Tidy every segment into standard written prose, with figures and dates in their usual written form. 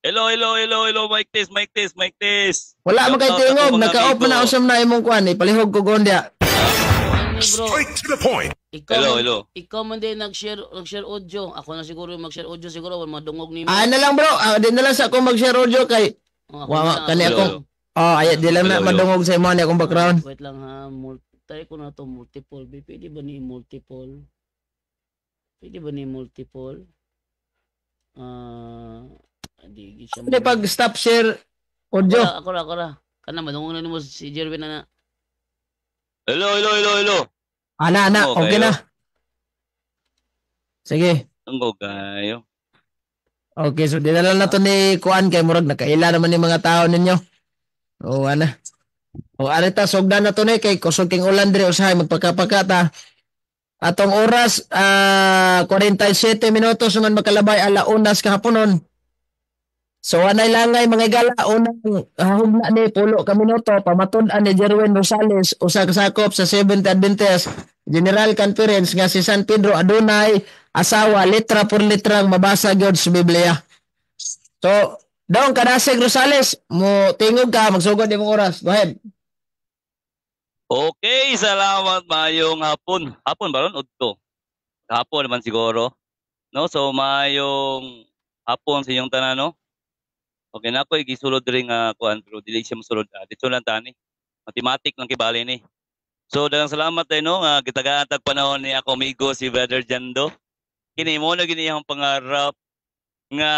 Hello, hello, hello, hello, mic test, mic test, mic test. Wala man Shout kay out ako tingog, mga naka-off man amigo. na usam na imong kuan, palihog ko gondya. Ah, Ano bro? Straight to the point. hello, hello. Ikaw man din nag-share audio. Ako na siguro yung mag-share audio siguro wala madungog nimo. Na lang bro, di na lang sa ako mag-share audio kay Oh, ako wa na lang, kani Hello, akong hello. ay di lang na Hello, hello. madungog sa imo ni akong background. Wait lang ha. Try ko na to multiple. Pwede ba ni multiple? Pwede ba ni multiple? Di siya Di pag stop share audio. Ako ra. Kana madungog na nimo si Jerwin na. Hello, hello, hello, hello. Ana, Oo, okay kayo. na. Sige. Ang kayo. Okay, so dinala na to ni kuan kay murag nakaila naman ni mga tao ninyo. O ana. O arita sugdan na to ni kay kusog king ulan diri usahay magpakapaka ta. Atong oras 47 minutos man makalabay alaunas kahaponon. So anay langay mga gala unang hugna ni pulo ka minuto pamatud-an ni Jerwin Rosales usa ka sakop sa Seventh Adventist General Conference nga si San Pedro adunay asawa letra por letrang mabasa gyud sa Biblia. So daw kadasig Rosales mo tingog ka magsugod imong oras. Go ahead. Okay, salamat mayong hapon. Hapon ba ron? Udto. Hapon naman siguro. No, so mayong hapon sa inyong tanan, no? Okay na ako gisulod ring kuan pero dili siya mosulod. Dito lang tani. Mathematic lang kibali ni. So daghang salamat tayo no nga gitagaan tag panahon ni ako amigo si Brother Jando. Kini mo na gini ang pangarap nga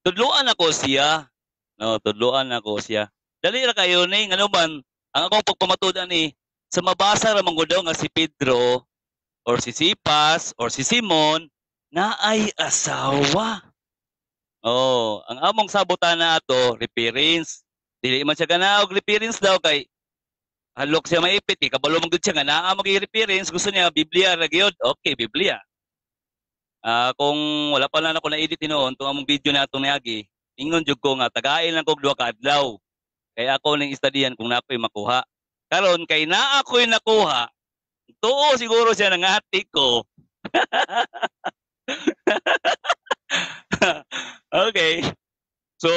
tudluan ako siya. No, tudluan ako siya. Dali ra kayo ni ngano man ang akong pagpamatud-an ni sa mabasa ra man gud nga si Pedro or si Sipas or si Simon na ay asawa. Oh, ang among sabutan na ato reference. Dili man siya kana og reference daw kay halok siya maipit kabalo man gud siya nga naa mag reference gusto niya Biblia ra gyud. Okay, Biblia. Kung wala pa lang ako na-edit tinuon tong among video na atong niagi, ingon jud ko nga tagain lang kog duha ka adlaw. Kay ako ning istadiyan kung nakoy makuha. Karon kay naa ako'y nakuha, tuo siguro siya nangati ko. Okay. So,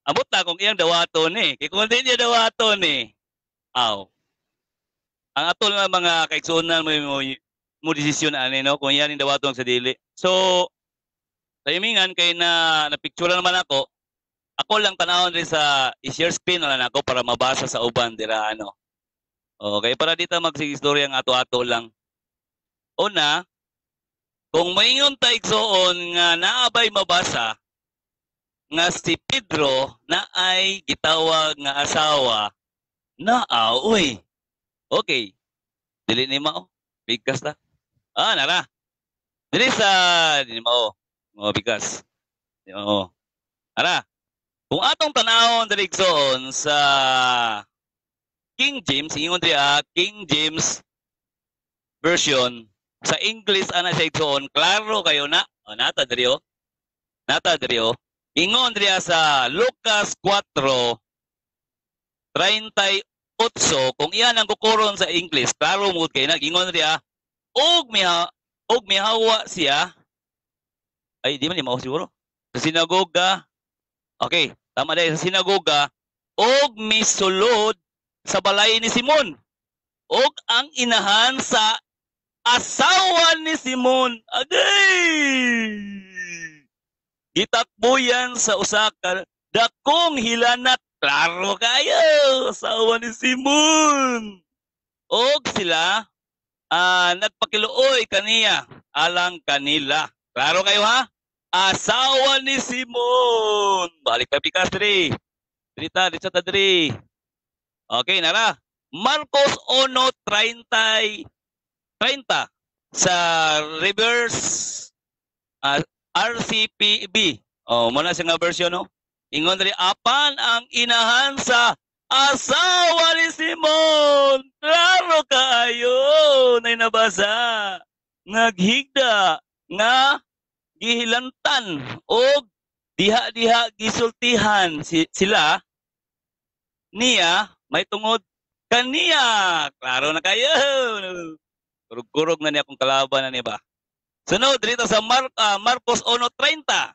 abot na kung iyang dawaton eh. Kaya kung hindi niya dawaton eh, aw. Ang atol nga mga kaiksunan mo desisyon ani no kung iyan yung dawaton sa dili. So, timingan kay na napicture naman ako. Ako lang tanawon rin sa i-share screen na lang ako para mabasa sa uban dira ano. Okay, para dito magsigistorya ang ato-ato lang. Una, kung maingon ta igsoon nga naabay mabasa nga si Pedro na ay gitawag nga asawa na uy. Okay. Dili ni mao. Bigkas ta. Nara. Dili ni mao. Bigkas. Oo. Ara. Kung atong tanawon diri igsoon sa King James, ingon diri King James version sa English ana sa igsoon, klaro kayo na. Nata diri oh. Nata diri oh. Ingon diri sa Lucas 4:38 kung iyan ang kukuron sa English, klaro mo kay nagingon diri og mihawa siya. Ay di man ni mao siguro. Sa sinagoga. Okay, tama dahil sa sinagoga og misulod sa balay ni Simon. Og ang inahan sa asawa ni Simon. Agay! Gitakbo yan sa usa ka dakong hilanat. Klaro kayo! Asawa ni Simon. Og sila nagpakiluoy kaniya alang kanila. Klaro kayo ha? Asawa ni Simon. Balik pa pikas diri. Dita ta diri. Okay, nara. Marcos 1:30 sa reverse RCPB. Muna siya nga version no. Ingon diri apan ang inahan sa asawa ni Simon. Klaro kaayo nay nabasa. Naghigda nga gihilantan og diha-diha gisultihan sila niya may tungod kaniya. Klaro na kayo. Kurog-kurog na niya kung kalaban na niya ba. Sunod dito sa Marcos 1:30.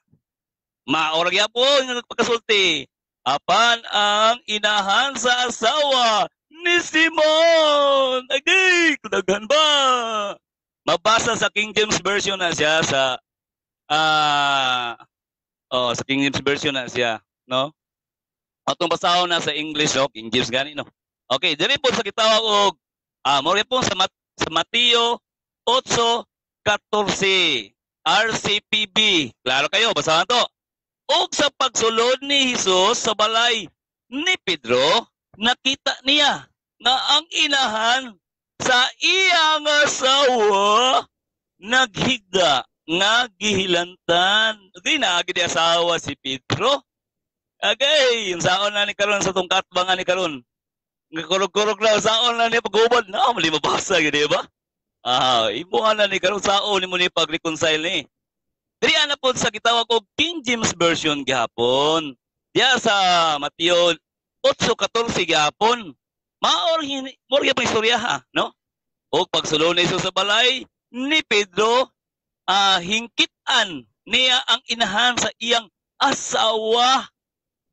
Maorag yapon nga nagpakasulti. Apan ang inahan sa asawa ni Simon. Agay, kudaghan ba? Mabasa sa King James Version na siya sa sa King James Version na siya, no? Atong basahon na sa English, no? King James gani, no? Okay, diri po sa kitawag og mo po sa Mateo 8:14 RCPB. Klaro kayo, basahan to. Og sa pagsulod ni Hesus sa balay ni Pedro, nakita niya nga ang inahan sa iyang asawa naghiga nga gihilantan. Di na gid asawa si Pedro. Agay, yung saon na ni karon sa tungkat ba nga ni karon. Kurog-kurog na saon na ni paghubad na mali mabasa gid ba? Imo na ni karon saon nimo ni pag-reconcile ni. Diri ana pod sa gitawag og King James Version gihapon. Diya sa Mateo 8:14 gihapon. Maor pa istorya ha, no? Og pagsulod ni Jesus sa balay ni Pedro, hingkitan niya ang inahan sa iyang asawa.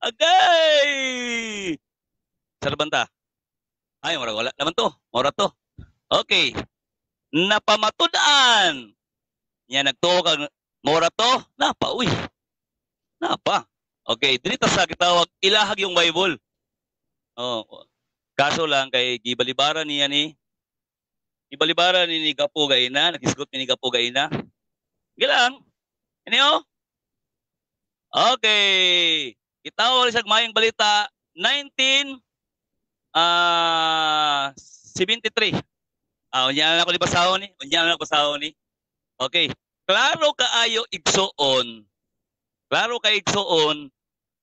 Agay! Sarabanta. Ay, wala naman to. Mora to. Okay. Napamatud-an. Nya nagtuo kag mora to, napa, uy. Napa. Okay, dito sa gitawag, ilahag yung Bible. Kaso lang kay gibalibara niya ni Gapo Gaina, nagisgot ni Gapo Gaina. Gilang. Inyo? Okay. Gitawag sa mayang balita 1973. Unya na ako ni. Okay. Klaro kaayo igsoon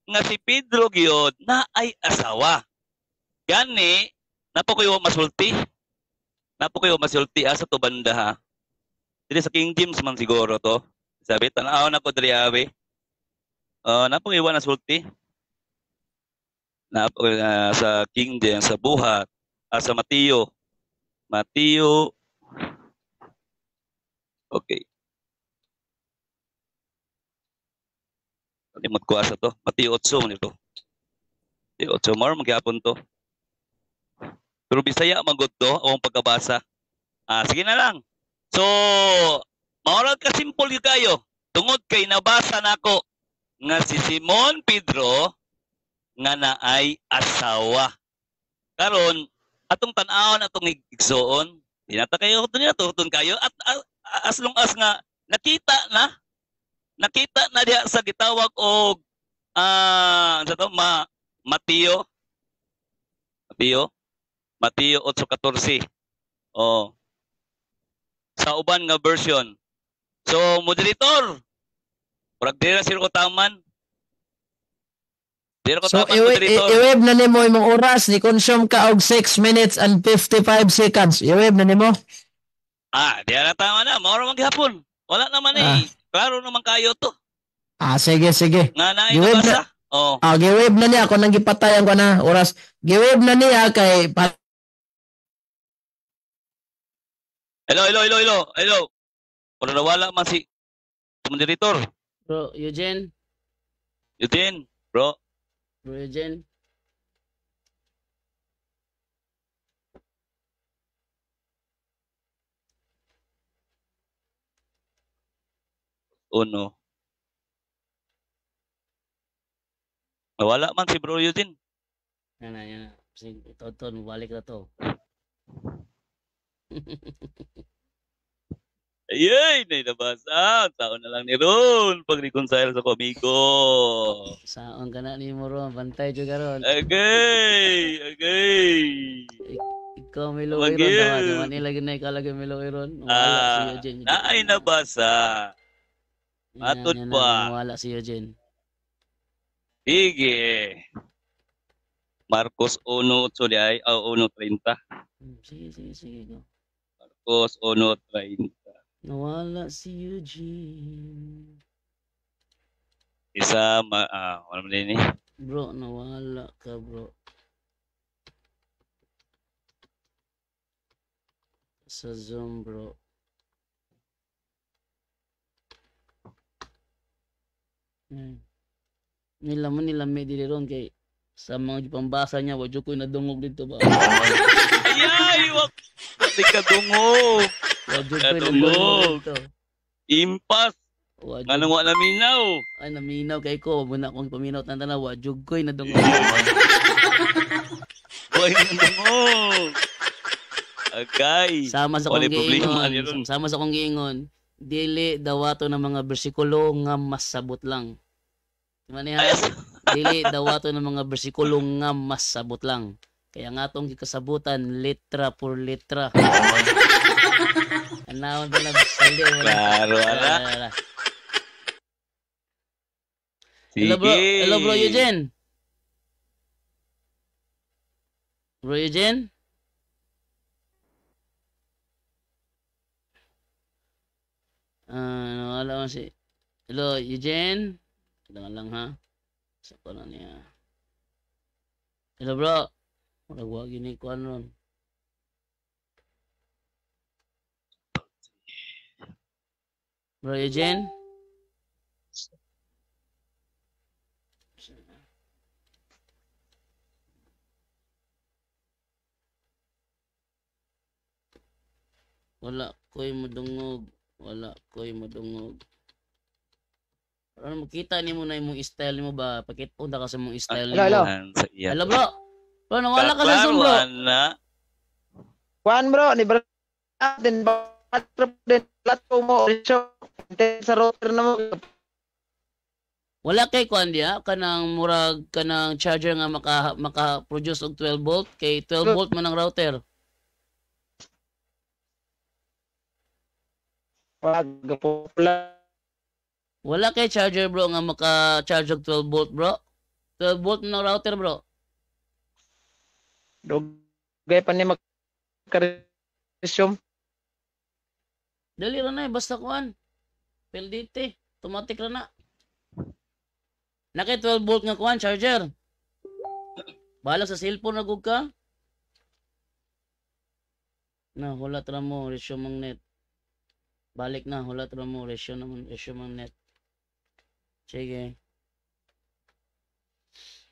nga si Pedro gyud na ay asawa. Gani napo kayo masulti sa to banda ha. Dili sa King James man siguro to. Sabi tan-aw na ko diri abe. Napo kayo na sulti. Napo sa King James sa buhat sa Mateo. Okay. Limot ko asa to. Mateo 8 nito. Mateo 8 more magyapon to. Pero Bisaya magud to ang pagkabasa. Sige na lang. So, maorag ka simple kayo. Tungod kay nabasa nako nga si Simon Pedro nga naay asawa. Karon atong tan-awon atong igsoon, dinata kayo tuton kayo at as long as nga nakita na diha sa gitawag og sa to Mateo 8:14. Sa uban nga version. So moderator, murag dira sir ko taman. So iweb na nimo imong oras ni consume ka og 6 minutes and 55 seconds. Iweb na nimo. Diya na tama na. Maura maghapon. Wala naman Klaro naman kayo to. Sige. Nga naay nabasa. Giweb na niya. Kung nang gipatayan ko na oras. Giweb na niya kay... Hello. Kung nawala man si moderator. Bro, Eugene, bro. Bro Eugene. No. Nawala man si Bro Eugene. Yan. Sige, Tonton, balik na to. Ayay, nabasa. Taon na lang ni Ron. Pag-reconcile sa amigo. Saon ka na ni mo ron. Bantay dyan ka ron. Agay. Ikaw Milo Iron. Manila ginay ka lagi Milo Iron. Wala si Eugene. Naay nabasa. Atod pa. Wala si Eugene. Sige. Marcos 1:8 ay 1:30. Sige. Go. Marcos 1:30. Nawala si Eugene. Isa wala mo din Bro, nawala ka bro. Sa Zoom bro. Nilami dili ron kay sa mga pambasa niya wa jud ko nadungog dito ba. Ayay, wag di ka dungog. Wa jud ko Nadungog. nadungog dito. Impas. Wa jud Anong wala minaw? ay naminaw kay ko muna akong paminaw tanaw wa jud ko nadungog. Boy, nadungog. Agay. Sama sa Wala kong problema niya ron. giingon, sama sa kong giingon, dili dawato ng mga bersikulo nga masabot lang. Maniha, dili dawato ng mga bersikulo nga masabot lang. Kaya nga atong gikasabutan litra por litra. Anawon ba na sali wala. Klaro, ala. Wala. Sige. Hello bro Eugene. Bro Eugene? Wala man si hello Eugene. Lang ha. Sa ko na niya. Hello bro. Murag wa gini ko ron. Bro Eugene? Wala ko'y madungog. Wala ko'y madungog. Ano makita nimo na imong style nimo ba? Pakita ka sa imong style nimo. Hello. Sa iya. Hello bro. Bro, nawala ka sa Zoom bro. Ana. Kuan bro, ni bro. Din ba din plato mo so sa router na mo. Wala kay kuan dia kanang murag kanang charger nga maka-produce og 12 volt kay 12 volt man ang router. Wag po pala. Wala kay charger bro nga maka-charge og 12 volt bro. 12 volt man ang router bro. Dugay pa ni magka-resume. Dali ra na basta kuan. PLDT, automatic ra na. Nakay 12 volt nga kuan charger. Bahala sa cellphone ra gud ka. Na hulat ra mo ratio mang net. Balik na hulat ra mo ratio mang net. Sige.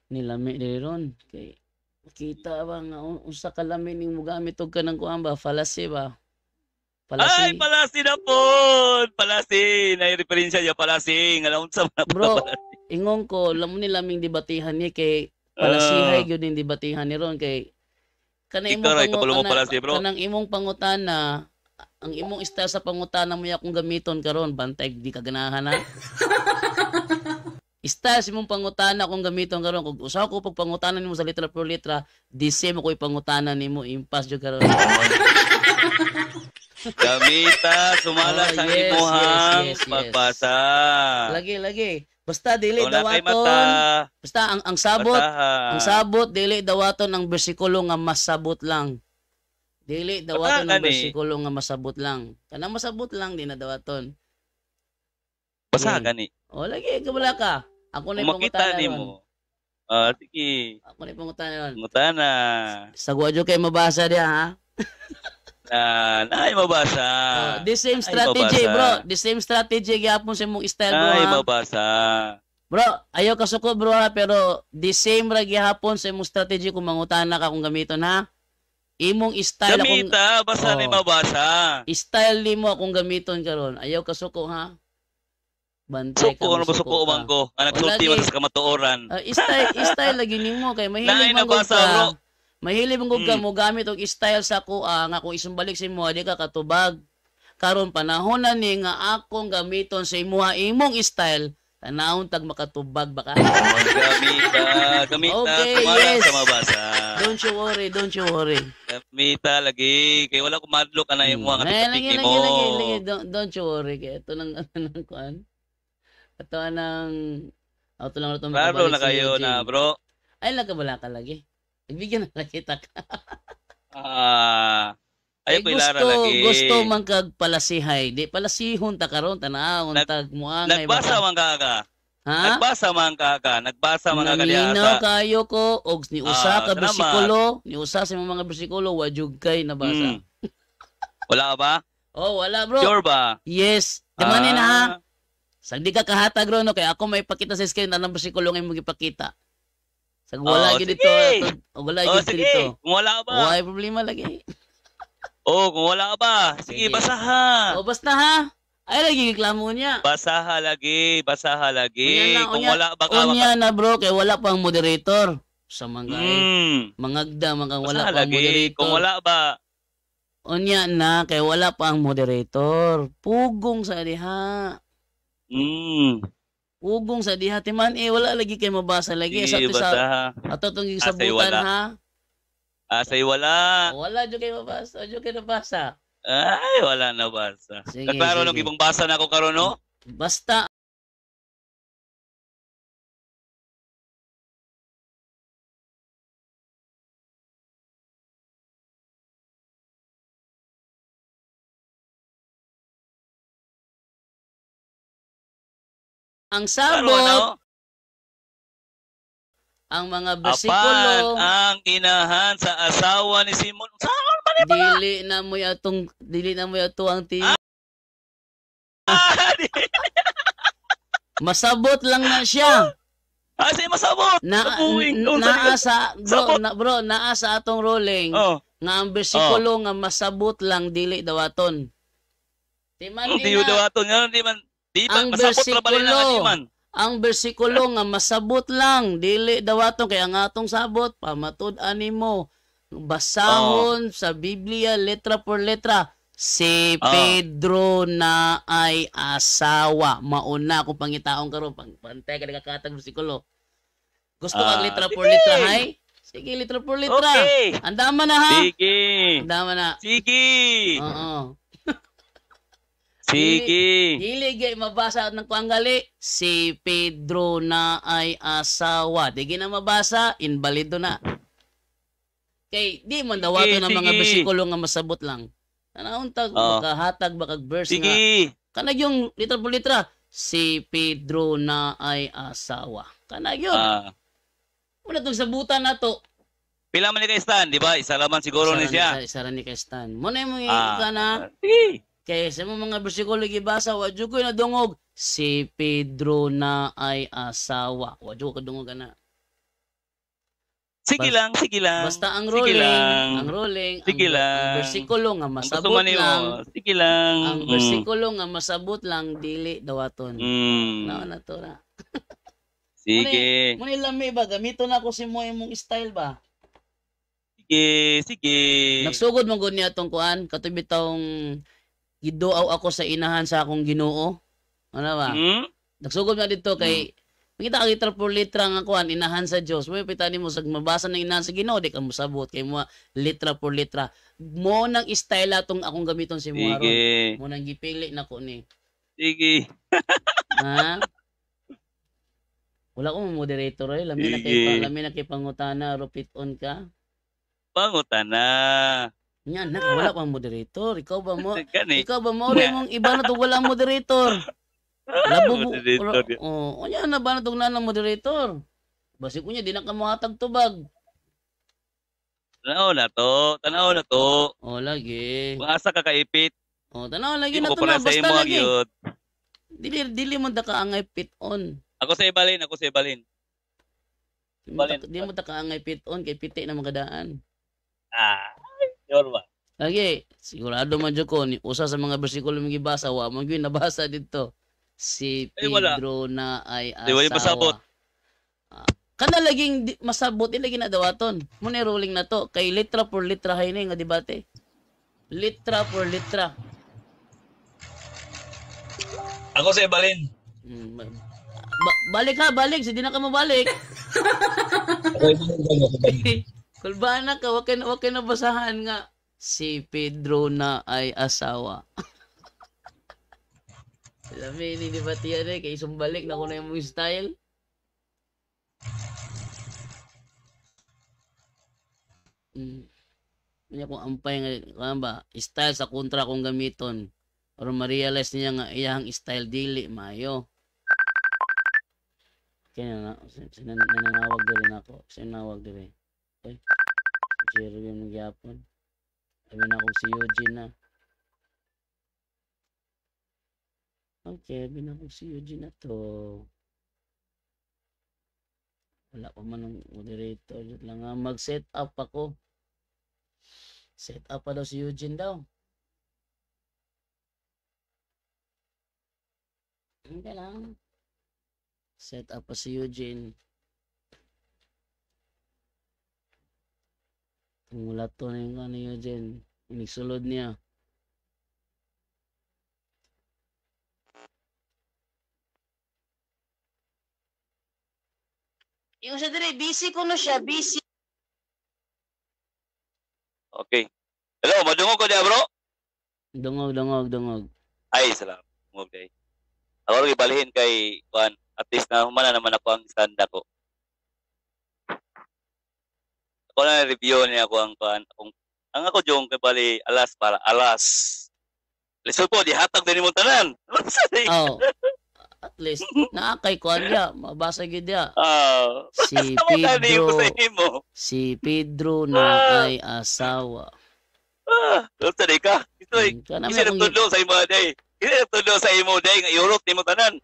Nilami diri ron kay makita ba nga unsa ka lami ning mogamit og kanang kuan ba fallacy ba? Ay, palasi na po. Palasi. Nai-referensya niya palasi. Nga unsa man Bro, ingong ko, lamon nila ming debatihan ni kay palasihay gyud ning debatihan ni ron kay kanang Ikaw ray kapalo mo palasi, bro. kanang imong pangutana, ang imong style sa pangutana mo akong gamiton karon bantay di ka ganahan na. Style sa imong pangutana akong gamiton karon kung usa ko pag pangutana nimo sa litra per litra, di same ko ipangutana nimo impas jud karon. Gamita, sumala Oh, sa yes, imuhang yes. pagbasa. Lagi. Basta dili Wala kay dawaton. mata. Basta ang sabot, Basahan. ang sabot dili dawaton ang bersikulo nga masabot lang. Dili dawaton ang Bata, gani. bersikulo nga masabot lang. Kanang masabot lang di na dawaton. Basa Okay. gani. O lagi kabala ka. Ako na Kung makita pangutana ni ron. mo. Sige. Ako na pangutana ron. Mutana. Sa gwadyo kay mabasa dia ha. Ay, mabasa. The same Ay, strategy mabasa. bro. The same strategy gyapon sa imong style bro Ay, ha. mabasa. Bro, ayaw ka suko bro ha, pero the same ra gyapon sa imong strategy kung mangutana ka kung gamiton ha. Imong style akong Gamita, basa ni Oh. mabasa. style nimo akong gamiton karon. Ayaw ka suko ha. Bantay Suko, ano ba masuko suko ka. man ko? Anak Wala sulti gi. man sa kamatuoran. Style lagi nimo kay Naay mahilig man gud nabasa, bro. ka. Mahilig man gud ka Mm. mo gamit og style sa kuha nga kung isumbalik sa imo di ka katubag. Karon panahon na ni nga akong gamiton sa imuha imong style tanawon tag makatubag baka. Gamita, Okay, sumala yes. sa mabasa. Don't you worry. Gamita lagi. Kay wala ko madlo ka na yung mga Lagi, kapitiki mo. Don't you worry kay ito nang nang kuan. Ito nang auto lang ito Klaro na kayo na, bro. Ay nagkabala ka lagi. Nagbigyan na kita ka. Ayaw ko ilara lagi. Gusto man kag palasihay. Di palasihon ta karon tanawon tag muangay. Nagbasa man ka ka. Ha? Nagbasa man ka ka. Nagbasa man ka Naminaw kaliasa. kayo ko og ni usa ka salamat. bersikulo, ni usa sa mga bersikulo wa jud kay nabasa. Wala ka ba? Oh, wala bro. Sure ba? Yes. Damanin na ha. Sa di ka kahatag ron no kay ako may pakita sa screen anong bersikulo nga imong gipakita. Sa wala gyud dito, wala gyud sige. dito. Kung wala ka ba? Wala problema lagi. Kung wala ka ba? Sige, Sige. basaha. O basta ha. Ay lagi reklamo niya. Basaha lagi. Kung wala ba ka, Unya na bro kay wala pang moderator. Sa mga mangagda mga wala basaha pang lagi. moderator. Kung wala ba? Unya na kay wala pang moderator. Pugong sa diha. Pugong sa diha timan wala lagi kay mabasa lagi sa Sige, to sa basaha. ato tong Asay gisabutan wala. ha. Asay wala. Wala jud kay mabasa, jud kay nabasa. Ay, wala na basa. Sige, Klaro nung sige. ibang basa na ako karon no? Basta ang Klaro sabot, no? ang mga Apan bersikulo, ang inahan sa asawa ni Simon. Saan man ni dili na mo ato ang masabot lang na siya. Asay masabot. Naasa bro, naasa atong ruling nga ang bersikulo nga masabot lang dili dawaton. Timan Di dawaton nga di man ang masabot ra bali na di man. Ang bersikulo nga masabot lang dili dawaton kay ang atong sabot pamatud-an nimo basahon sa Biblia letra por letra si Pedro na ay asawa. Mauna ko pangitaon karon pantay ka nagakatag bersikulo. Gusto kang letra por letra hay? Sige, letra por letra. Okay. Andaman na ha? Sige. Andaman na. Sige. Oo. Sige. Dili gay mabasa ng kuanggali si Pedro na ay asawa. Di na mabasa, invalido na. Kay di man dawato ng mga bersikulo nga masabot lang. Tanawon tag makahatag bakag verse nga. Sige. Kanag yung litra por litra si Pedro na ay asawa. Kanag yun. Una tong sabutan nato. Pila man ni kay Stan, di ba? Isa laman siguro ni siya. Isa ra ni kay Stan. Mo na imong ikana. Sige. Kaya sa mga bersikulo gibasa, wadyo ko na dungog, si Pedro na ay asawa. Wadyo ko dungog na. Sige lang. Basta ang Sige lang. ruling, Sige lang. ang bersikulo nga Ang gusto masabot man nimo, lang, sige lang. ang bersikulo nga masabot lang, dili dawaton. Naon na to na. Sige. Muna lami ba, gamito na ako si mo imong style ba? Sige. Nagsugod mo gud niya tong kuan, katubi taong giduaw ako sa inahan sa akong Ginoo. Ano ba? Nagsugod na dito kay makita ka litra por litra nga kuan inahan sa Dios. Mo pitani mo sa mabasa ng inahan sa Ginoo di ka mosabot kay mo litra por litra. Mo nang style atong akong gamiton si mo aron. Mo nang gipili nako ni. Sige. Ha? Wala ko moderator ay lami na kay pangutana rupit on ka. Pangutana. Nya nak wala pang moderator. Ikaw ba mo Gani. mong iba na to wala moderator. Labo Moderator. nya na ba na tong nanang moderator? Basi kunya di na ka mohatag tubag. Tanaw na to. Lagi. Kung asa ka kaipit, Tanaw lagi di na mo to na para sa basta imo lagi. agyod. Dili mo ta kaangay pit on. Ako sa ibalin. Di mo ta kaangay pit on kay piti na magadaan. Sure ba? Lagi, sigurado man jud ko ni usa sa mga bersikulo mong gibasa wa man gyud nabasa dito. Si wala. Pedro na ay Di ba yung masabot? asawa. Kana laging masabot ilagi na dawaton. Mo ni ruling na to kay litra por litra hay na nga debate. Litra por litra. Ako sa ibalin. Balik si di na ka mabalik. Kulbana ka, wag ka na basahan nga. Si Pedro na ay asawa. Alam mo, hindi ba tiyan kay sumbalik na ko na yung style. Kanya kung ampay nga, ba, style sa kontra kong gamiton. Or ma-realize niya nga iyang style dili, mayo. Kaya na, sinanawag din ako. Sinanawag din. Okay. Jerry yung nagyapon. Sabi na akong si Eugene na. Okay, binako si Eugene na to. Wala pa man ng moderator. Yun lang nga, mag-set up ako. Set up pa daw si Eugene daw. Hindi lang. Set up pa si Eugene. Wala to na yung ano Eugene. Inisulod niya. Yung siya dire, busy ko na siya, busy. Okay. Hello, madungog ko niya, bro? Dungog. Ay, salamat. Okay. Ako rin ibalihin kay Juan. At least na humana naman ako ang stand ko. Ako na review niya ako ang Juan. Ang ako yung kay alas para alas. Lisod po, di hatag din mo tanan. Oh. At least, naakay ko niya, mabasa gid niya. Si Si Pedro na ay asawa. Gusto di ka? Kasi nagtulo sa imo day. Kasi nagtulo sa imo day, nga iurot ni mo tanan.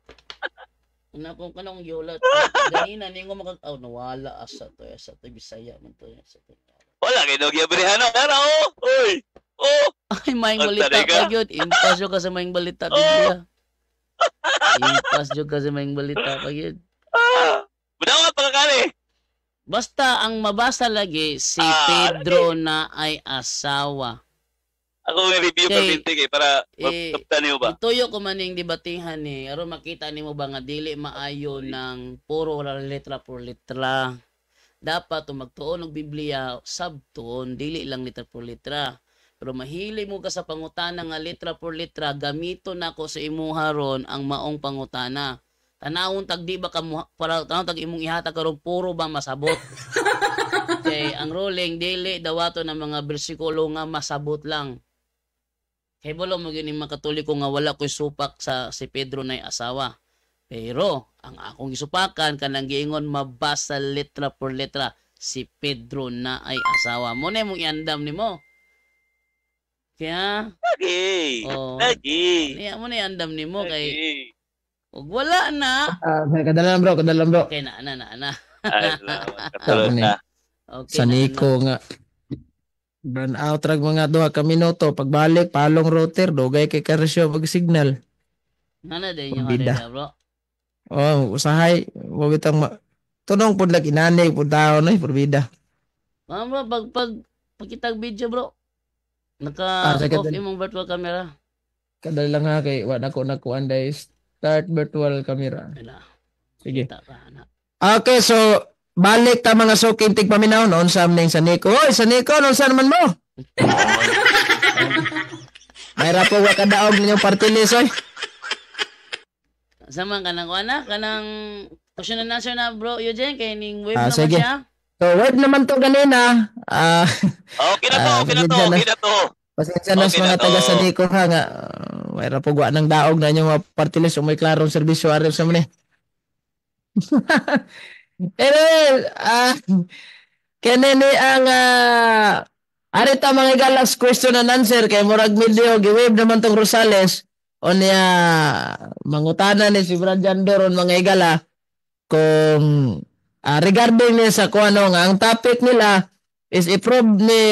Kung kanong yulat, ganina, ningo nawala asa to Bisaya man to. Wala, ginugyabrehan na. Tara, Uy! Ay, maing balita ka yun. Impas yun ka sa maing balita, Biblia. Impas yun ka sa maing balita ka yun. Madawat pa kani. Basta, ang mabasa lagi, si Pedro na ay asawa. Ako yung review pa binti para magkapta niyo ba? Ituyo ko man yung debatihan aron makita nimo ba nga dili maayo ng puro letra por letra. Dapat magtuon og Biblia sabtuon, dili lang letra por letra. Pero mahili mo ka sa pangutana nga letra por letra, gamito nako sa imuha ron ang maong pangutana. Tanawon tag di ba ka para tanawon tag imong ihatag karon puro ba masabot. Okay, ang ruling dili dawato ng mga bersikulo nga masabot lang. Kay bolo mo gini makatoliko nga wala ko'y supak sa si Pedro na asawa. Pero ang akong gisupakan kanang giingon mabasa letra por letra si Pedro na ay asawa. Mo na mong iandam nimo. Kaya lagi. Niya mo na iandam nimo kay ug wala na. Kadalan bro. Okay na. Ay, salamat. Na. Okay. Sa Nico nga. Burn out rag mga 2 ka minuto. Pagbalik, palong router, dugay kay karesyo mag-signal. Nana din yung kanila, bro. Usahay. Huwag itang tunong po lang inanay po tao na porbida. Bro, pagkitag video, bro. Naka-off imong virtual camera. Kadali lang nga kay wala ko nakuan dahil start virtual camera. Sige. Okay, so balik ta mga suking tigpaminaw noon sa amning sa Nico. Hoy, sa Nico, noon saan man mo? Mayra po wa kadaog ninyong party list, oy. Sama ka nang kuana, kanang question and answer na bro, Eugene, kay ning wave naman sige. siya. So, wave naman to ganina. Okay na to. Pasensya na sa mga taga sa Nico ha nga. Mayra po wa nang daog na ninyong party list o may klarong serbisyo araw sa mani. Kanini ang arita mga last question and answer kay murag medyo giwave naman tong Rosales o niya mangutana ni si Brad Jandoron mga igala kung regarding ni sa kung ano nga ang topic nila is i-prove ni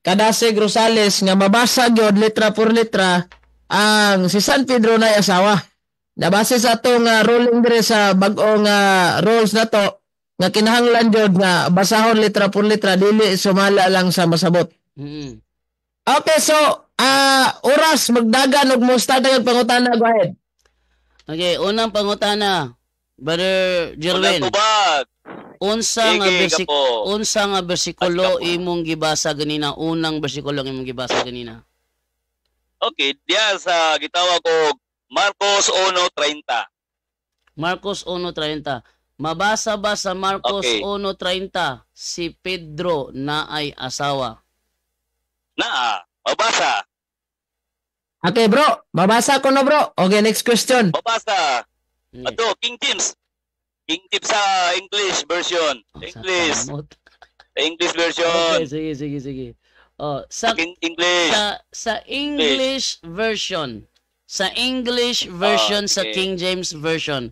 Kadasig Rosales nga mabasa gyud letra por letra ang si San Pedro na asawa. Nabase sa atong ruling dire sa bag-ong rules na to nga kinahanglan jud nga basahon letra por letra dili sumala lang sa masabot. Okay, so oras magdagan og musta dayon pangutana, go ahead. Okay, unang pangutana, Brother Jerwin. Unsa nga bersikulo imong gibasa ganina? Unang bersikulo imong gibasa ganina. Okay, diya sa gitawag ko Marcos 1:30. Marcos 1:30. Mabasa ba sa Marcos 1:30 si Pedro na ay asawa? Mabasa. Okay, bro. Mabasa ko na, bro. Okay, next question. Mabasa. Ato, King James. King James sa English version. English version. Okay, sige. Sa English. Sa English version. Sa English version, sa Okay. King James version.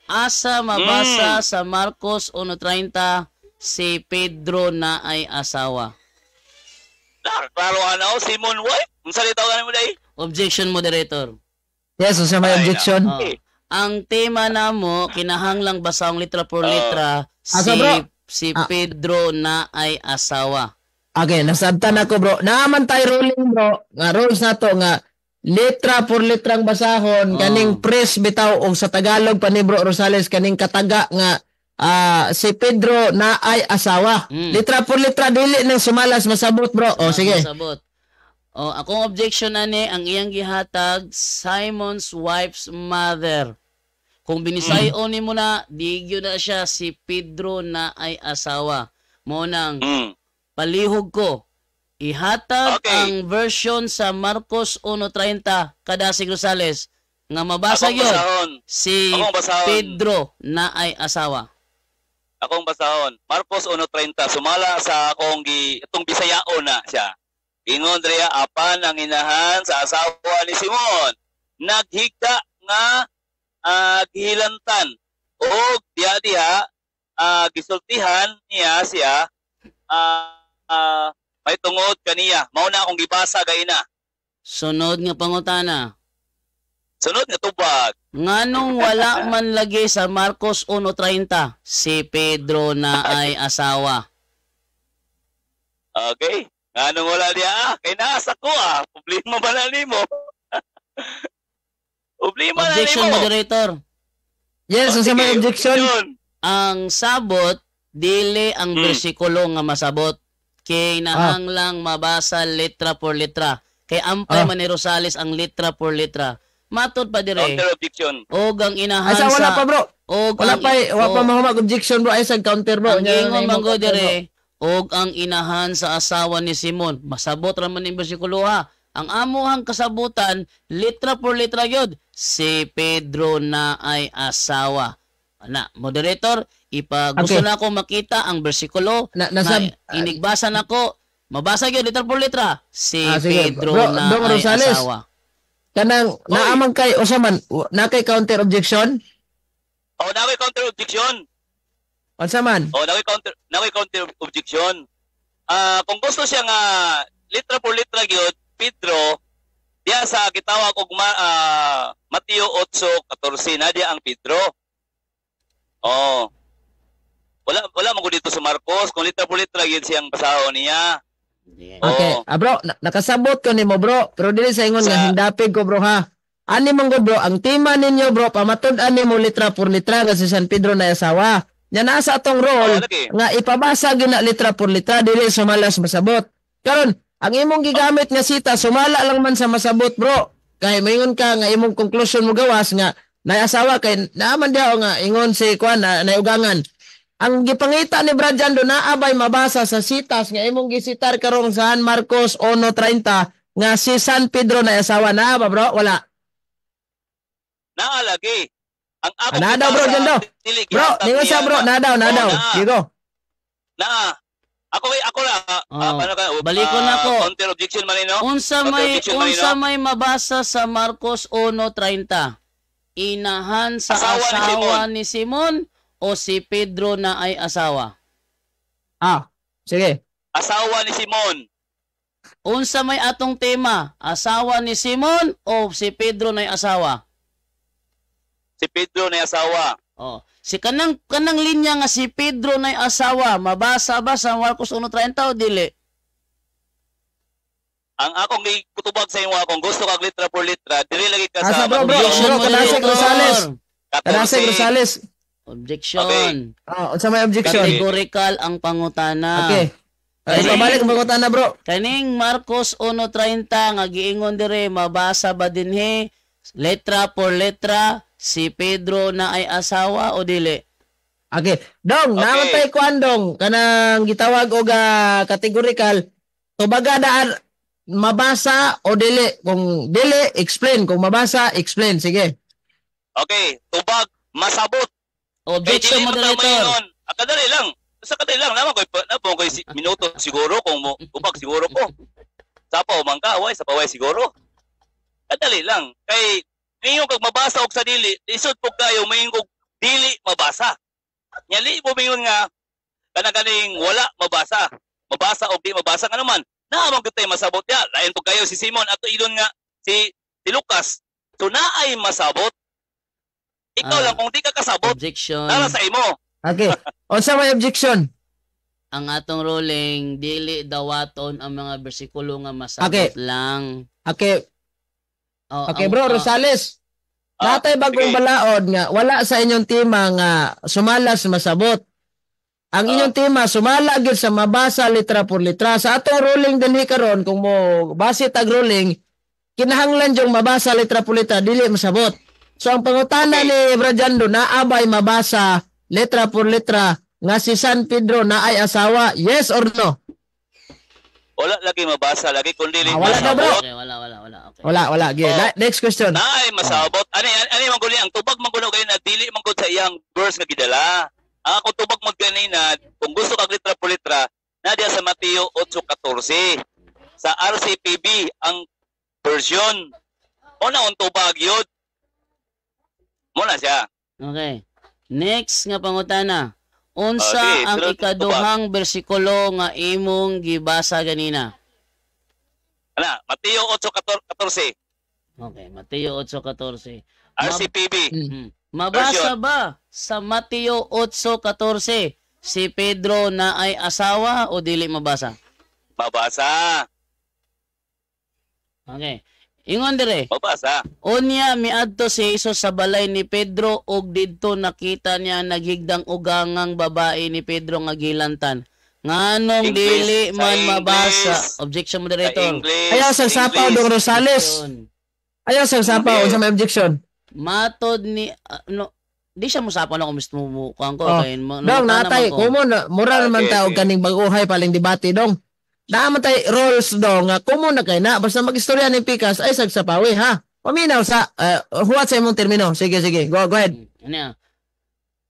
Asa mabasa sa Marcos 1:30 si Pedro na ay asawa. Klaro na ako, Simon wife. Ang salita ka mo dahil. Objection, moderator. Yes, unsa may Ay, objection? Oh. Ang tema namo kinahanglang basahong litra por Oh. litra Asa, bro? si Pedro na ay asawa. Okay, nasabtan ako bro. Naaman tayo ruling bro. Nga rules na to nga litra por litrang basahon Oh. kaning press bitaw og sa Tagalog pa ni Bro Rosales kaning kataga nga si Pedro na ay asawa. Litra por litra dili nang sumalas masabot bro. O sige. Masabot. O, akong objection ani ang iyang gihatag Simon's wife's mother. Kung binisayon ni mo na, digyo na siya si Pedro na ay asawa. Mo nang palihog ko. Ihatag Okay. ang version sa Marcos 1:30 kada si Rosales nga mabasa Akong yun basahon. si Akong basahon. Pedro na ay asawa. Akong basahon. Marcos 1:30 sumala sa akong itong Bisayao na siya. Ingon Drea apan ang inahan sa asawa ni Simon. Naghigda nga gihilantan og diha gisultihan niya siya may tungod kaniya. Mao na akong gibasa gayna. Sunod nga pangutana. Sunod nga tubag. Nganong wala man lagi sa Marcos 1:30 si Pedro na ay asawa? Okay. Anong wala diya? Kay nasa ko Problema ba na nimo? Problema na Objection, nimo. moderator. Yes, unsa may objection? Ang sabot dili ang bersikulo nga masabot. Kay nahanglang mabasa litra por litra. Kay ampay man ni Rosales ang litra por litra. Matod pa dire. Counter objection. Og ang inahan Asa wala pa bro. og Wala pa mahumag objection bro ay sa counter bro. ang ingon manggo dire og ang inahan sa asawa ni Simon. Masabot ra man ning bersikulo ha. Ang amuhang kasabutan litra por litra gyud si Pedro na ay asawa. Ana, moderator, gusto Okay. na ako makita ang bersikulo na inigbasa na ko. Mabasa gyud litra por litra si sige. Pedro Bro, na Dong ay Rosales. asawa. Kanang naamang kay usaman na kay counter objection? Oh, na counter objection. Unsa man? Oh, na counter objection. Kung gusto siya nga litra por litra gyud Pedro, diya sa gitawag og Mateo 8:14 na diya ang Pedro. Oh. Wala mo dito sa Marcos kung litra por litra gyud siyang basahon niya. Okay. Oh. Bro, nakasabot ko nimo bro. Pero dili sa ingon nga hindapig ko bro ha. Ani mong go bro, ang tema ninyo bro, pamatud-an nimo litra por litra nga si San Pedro na asawa. Nya nasa atong role lagi. nga ipabasa gyud na litra por litra dili sumalas masabot. Karon, ang imong gigamit nga sita sumala lang man sa masabot bro. Kay mayon ka nga imong conclusion mo gawas nga nay asawa kay naaman diha nga ingon si kuan na ugangan. Ang gipangita ni Brad Jando na abay mabasa sa sitas nga imong gisitar karong sa Marcos 1:30 nga si San Pedro na asawa na ba bro? Wala. Naalagi. Ang ako Nadaw bro Jando. Bro, ningon siya bro, nadaw. Digo. Na. Ako Balikon ako. Counter objection man no? Unsa may mabasa sa Marcos 1:30? Inahan sa asawa ni Simon o si Pedro na ay asawa? Sige. Asawa ni Simon. Unsa may atong tema? Asawa ni Simon o si Pedro na ay asawa? Si Pedro na asawa. Oh, si kanang linya nga si Pedro na ay asawa, mabasa ba sa Marcos 1:30 o dili? Ang akong gikutubag sa inyo kung gusto kag litra por litra, dili lagi ka Asa sa bro, Objection, Kadasig Rosales. Kadasig 14. Rosales. Objection. Okay. Unsa may objection? Categorical ang pangutana. Okay. Pabalik ang pangutan na bro. Kaning Marcos 1:30 nga giingon dire mabasa ba dinhi letra por letra si Pedro na ay asawa o dili? Okay. Dong, Okay. namatay ko andong kanang gitawag og categorical. Tubaga daan mabasa o dili. Kung dili, explain. Kung mabasa, explain. Sige. Okay, tubag masabot. Objection, moderator. Kadali lang. Sa kadali lang naman ko minuto siguro kung ubag siguro ko. Sa pa man ka, sa paway siguro. Kadali lang. Kay ngayon kag mabasa og sa dili, isod po kayo mayon kog dili mabasa. Nyali mo mayon nga kanang wala mabasa. Mabasa o di mabasa nga naman. Naamang kita masabot ya. Lain po kayo si Simon ato ilon nga si Lucas. So naay masabot. Ikaw lang kung di ka kasabot, Objection. nara sa imo. Okay. Unsa may objection? Ang atong ruling, dili dawaton ang mga bersikulo nga masabot Okay. lang. Okay. Oh, Okay, bro, Rosales. Natay bagong sige. balaod nga wala sa inyong tema nga sumalas masabot. Ang inyong tema sumala gyud sa mabasa litra por litra. Sa atong ruling dinhi karon kung mo base tag ruling kinahanglan jong mabasa litra por litra dili masabot. So ang pangutana ni Brajando na abay mabasa letra por letra nga si San Pedro na ay asawa, yes or no? Wala lagi mabasa lagi kun dili Wala na, bro. masabot. Okay, wala. Okay. Wala. Okay. Oh. Next question. Naay masabot. Ani man guli ang tubag man kuno kay na dili man gud sa iyang verse nga gidala. Ang ako tubag mo kanina kung gusto kag litra por litra na diya sa Mateo 8:14 sa RCPB ang version. Una ang tubag yun. Muna siya. Okay. Next nga pangutana. Unsa sige, ang sunod, ikaduhang bersikulo nga imong gibasa ganina? Ana, Mateo 8:14 Okay, Mateo 8:14. RCPB. Mabasa ba sa Mateo 8:14 si Pedro na ay asawa o dili mabasa? Mabasa. Okay. Ingon dire. Mabasa. Unya miadto si Jesus sa balay ni Pedro ug didto nakita niya naghigdang ugangang babae ni Pedro nga gilantan. Nganong English, dili sa man mabasa? English. Objection Sa moderator. English. Ayaw sa sapaw English. dong Rosales. Ayaw sa sapaw Hindi. unsa may objection? Matod ni no di siya musapa na kung gusto mo kuan ko Oh. kay Dong natay kumo na mura naman Okay, ta og okay. kaning baguhay paling debate dong. Naaman tay rules dong nga kumo na kay na basta magistorya ni Pikas ay sagsapawi ha. Paminaw sa huwat sa imong termino. Sige. Go ahead. Ano?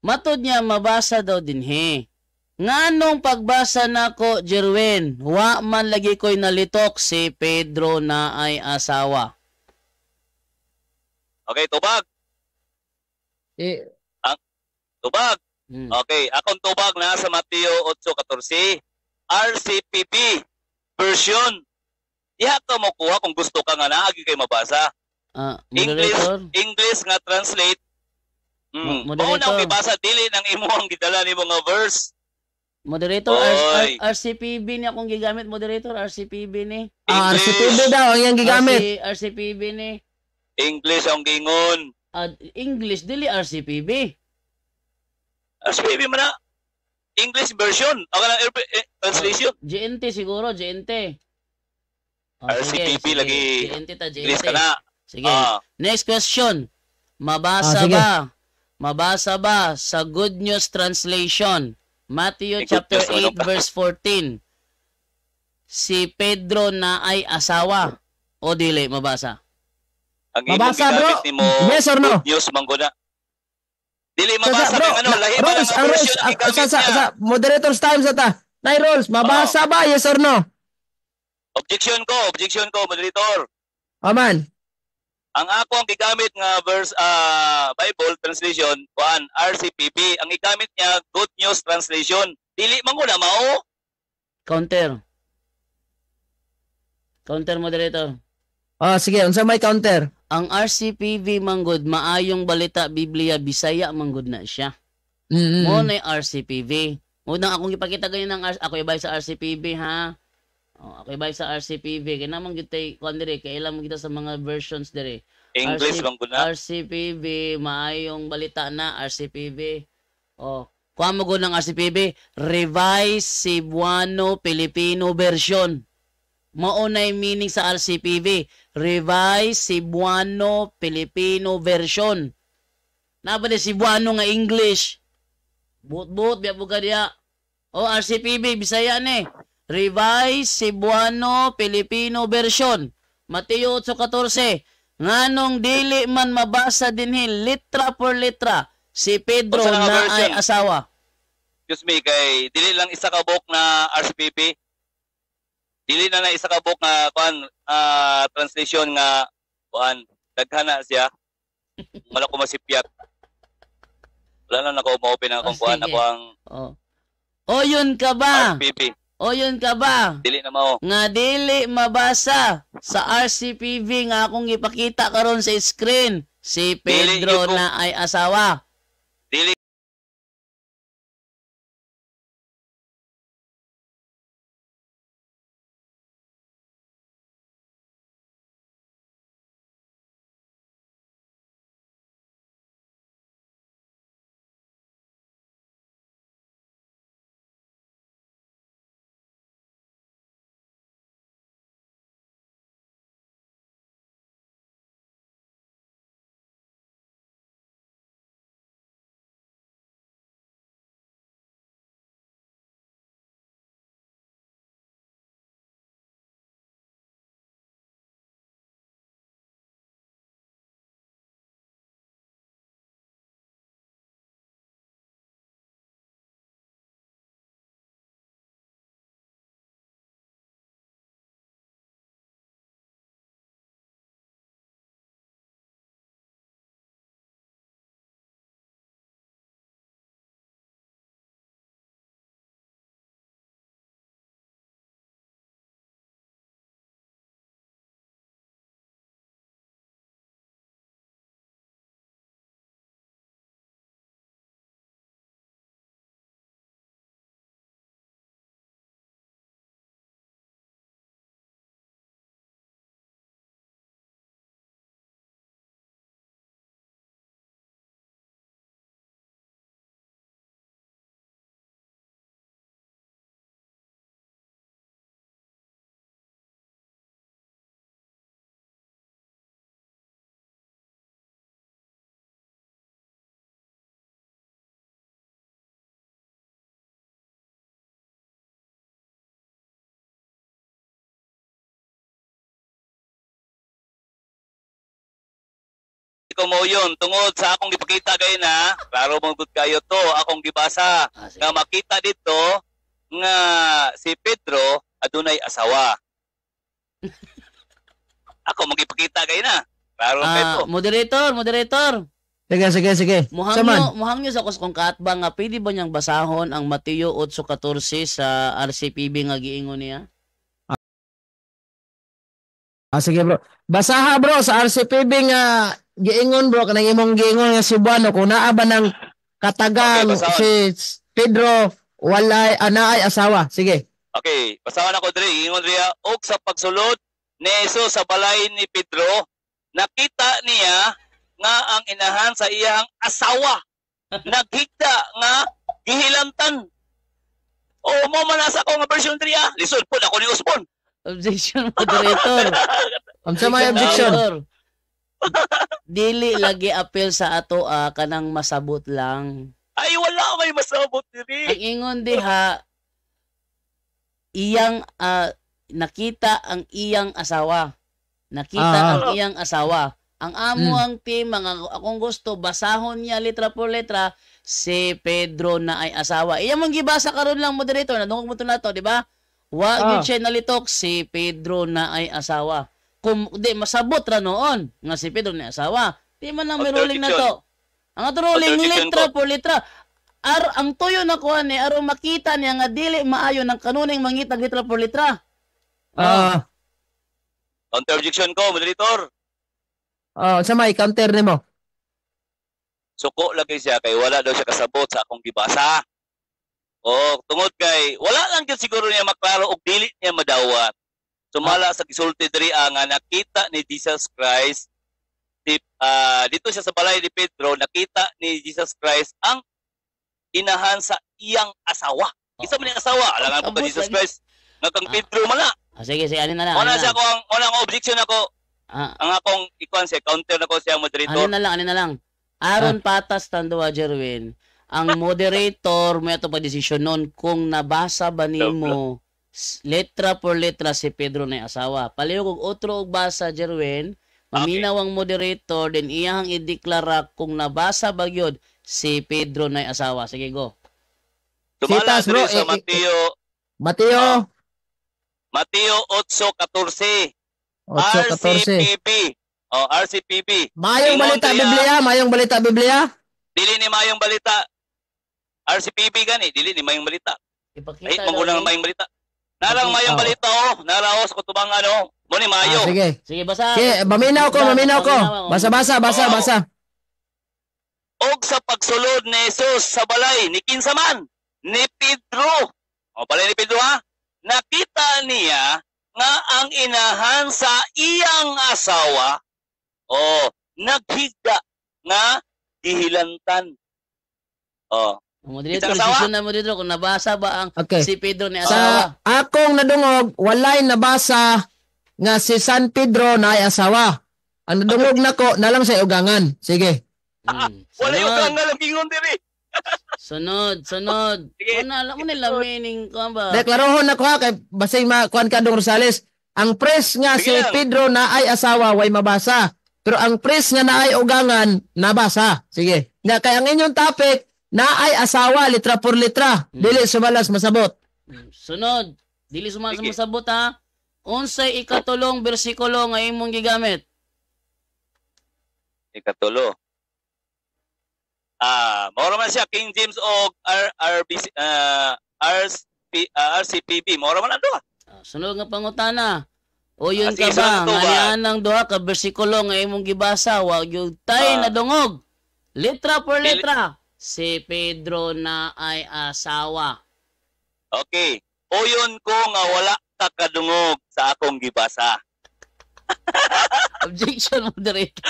Matod niya mabasa daw dinhi. Nganong pagbasa nako Jerwin, wa man lagi ko'y nalitok si Pedro na ay asawa. Okay, tubag. Tubag. Okay, akong tubag na sa Mateo 8:14. RCPB version. Diha ka mo kuha kung gusto ka nga naagi kay mabasa. Moderator? English nga translate. Moderator. Mao na ibasa dili nang imo ang gidala nimo nga verse. Moderator, Oy. RCPB ni akong gigamit, moderator, RCPB ni. RCTV daw ang iyang gigamit. RCPB ni. English ang gingon. English, dili RCPB. RCPB man na. English version. Ako na translation. GNT siguro, GNT. RCPB sige. lagi. GNT ta, English GNT. ka na. Sige. Ah. Next question. Mabasa sige. ba? Mabasa ba sa Good News Translation? Matthew Good chapter News, ano 8 ba? verse 14. Si Pedro na ay asawa o dili mabasa? Ang imong Mabasa, bro. gigamit nimo. Yes or no? Good news mangguna. Dili mabasa bro, kang ano, lahi ba rules, lang ang ang rules, version ang gigamit sa niya. moderator's time sa ta. Nay rules, mabasa ba? Yes or no? Objection ko, moderator. Aman. Ang ako ang gigamit nga verse Bible translation, RCPB, ang gigamit niya Good News Translation. Dili man guna mao. Counter. Counter moderator. Sige, unsa may counter? Ang RCPV manggod maayong balita Biblia Bisaya manggod na siya. Mo na RCPV. Unang akong ipakita ganyan ng ako ibay sa RCPV ha. Ako ibay sa RCPV kay namang gitay kuan dire kay ilang kita sa mga versions dire. English man guna. RCPV maayong balita na RCPV. Kuha mo ng RCPB, Revised Cebuano Filipino Version. Maunay meaning sa RCPV, Revised Cebuano Filipino Version. Naba Cebuano nga English. But biya buka diya. RCPB Bisaya ni. Revised Cebuano Filipino Version. Mateo 8:14. Nganong dili man mabasa dinhi litra por litra si Pedro Basta nga na ay version. asawa. Excuse me, kay dili lang isa ka book na RCPB. Dili na isa ka book nga translation nga kuan daghan na siya. Wala ko masipyat. Wala na ako ma-open ang akong kuan sige. ako ang Oh. O yun ka ba? RCPB. O yun ka ba? Dili na mao. Nga dili mabasa sa RCPV nga akong ipakita karon sa screen. Si Dili Pedro yun ko- na ay asawa. Dili ko mo yun tungod sa akong gipakita kay na klaro mong gud kayo to akong gibasa Sige. nga makita dito nga si Pedro adunay asawa. Ako magipakita kay na. Klaro kay to. Moderator. Sige. Saman. Muhang nyo sa kung kaatbang nga pwede ba niyang basahon ang Mateo 8:14 sa RCPB nga giingon niya? Sige bro. Basaha bro sa RCPB nga giingon bro kanang imong giingon nga si Buano kung naa ba ng katagang Okay, basahon. si Pedro walay anaay asawa. Sige. Okay, basahan ako diri ingon riya og sa pagsulod ni Jesus sa balay ni Pedro nakita niya nga ang inahan sa iyang asawa naghigda nga gihilantan. O mo man nasa ko nga version diri lisod po ako ni Usbon. Objection, moderator. Unsa may objection? Moderator. Dili lagi appeal sa ato kanang masabot lang. Ay wala may masabot diri. Ang ingon diha iyang nakita ang iyang asawa. Nakita ang iyang asawa. Ang amo ang team, akong gusto, basahon niya letra por letra, si Pedro na ay asawa. Iya mong gibasa karon lang, moderator, nadungog mo ito na to, di ba? Wag siya nalitok, si Pedro na ay asawa. Kung di, masabot ra noon, nga si Pedro na ay asawa. Di man lang may ruling na to. Ang ato ruling, letra por letra. Ang tuyo na kuha ni, aron makita niya nga dili maayo ng kanuning mangitag letra por letra. Counter objection ko, moderator. Sa may counter nimo. Suko lagi siya kay wala daw siya kasabot sa akong gibasa. O tungod kay wala lang gyud siguro niya maklaro og dili niya madawat. Sumala sa gisulti diri nga nakita ni Jesus Christ dito siya sa balay ni Pedro nakita ni Jesus Christ ang inahan sa iyang asawa. Isa man ang asawa, alangan ko kay Jesus Christ. Nga kang Pedro man na. Sige, ano na lang. Wala siya ko ang objection ako. Ang akong ikuan siya, counter na ko siya moderator. Ano na lang. Aron patas tanduwa, Jerwin. Ang moderator, may ito pa desisyon nun kung nabasa ba nimo letra por letra si Pedro na asawa. Palihog og otro og basa, Jerwin. Maminaw ang moderator, din iyang ideklara kung nabasa ba yun si Pedro na asawa. Sige, go. Tumala Sitas, bro, sa Mateo 8:14. 8:14. RCPB Oh, RCPB. Mayong Ingon balita diya, Biblia, mayong balita Biblia. Dili ni mayong balita. RCPB gani, dili ni mayong balita. Ay, Ipakita magunang daw ni. mayong balita. Narang Okay. mayong Oh. balita oh. Naraos ko tubang ano. Mo ni mayo. Sige. Sige, basa. Okay, maminaw ko. Basa. Oo. Og sa pagsulod ni Jesus sa balay ni kinsaman ni Pedro. O balay ni Pedro ha. Nakita niya nga ang inahan sa iyang asawa naghigda nga gihilantan. Oh. Moderator, Isang asawa? season na moderator kung nabasa ba ang Okay. si Pedro ni Sa asawa. akong nadungog, walay nabasa nga si San Pedro na ay asawa. Ang nadungog nako na lang sa ugangan. Sige. Wala yung Sunod. kang alam ingon diri. Sunod. Sige. Alam mo nila meaning ko ba? Deklarohon nako ha kay basig kuan ka Dong Rosales. Ang pres nga si Sige lang. Pedro na ay asawa way mabasa. Pero ang pres nga na ay ugangan nabasa. Sige. Nga kay ang inyong topic na ay asawa litra por litra. Dili sumalas masabot. Sunod. Dili sumasa Sige. masabot ha. Unsay ikatulong bersikulo nga imong gigamit? Ikatulo. Mora man siya King James o RCPB. Mora man ando. Sunod nga pangutana. O yun Sige, ka ba? sunod to ba? Ngayon ng duha ka bersikulo nga imong gibasa, wag yung tay na dungog. Litra por litra. Si Pedro na ay asawa. Okay. Uyon ko nga wala ka kadungog sa akong gibasa. Objection, moderator.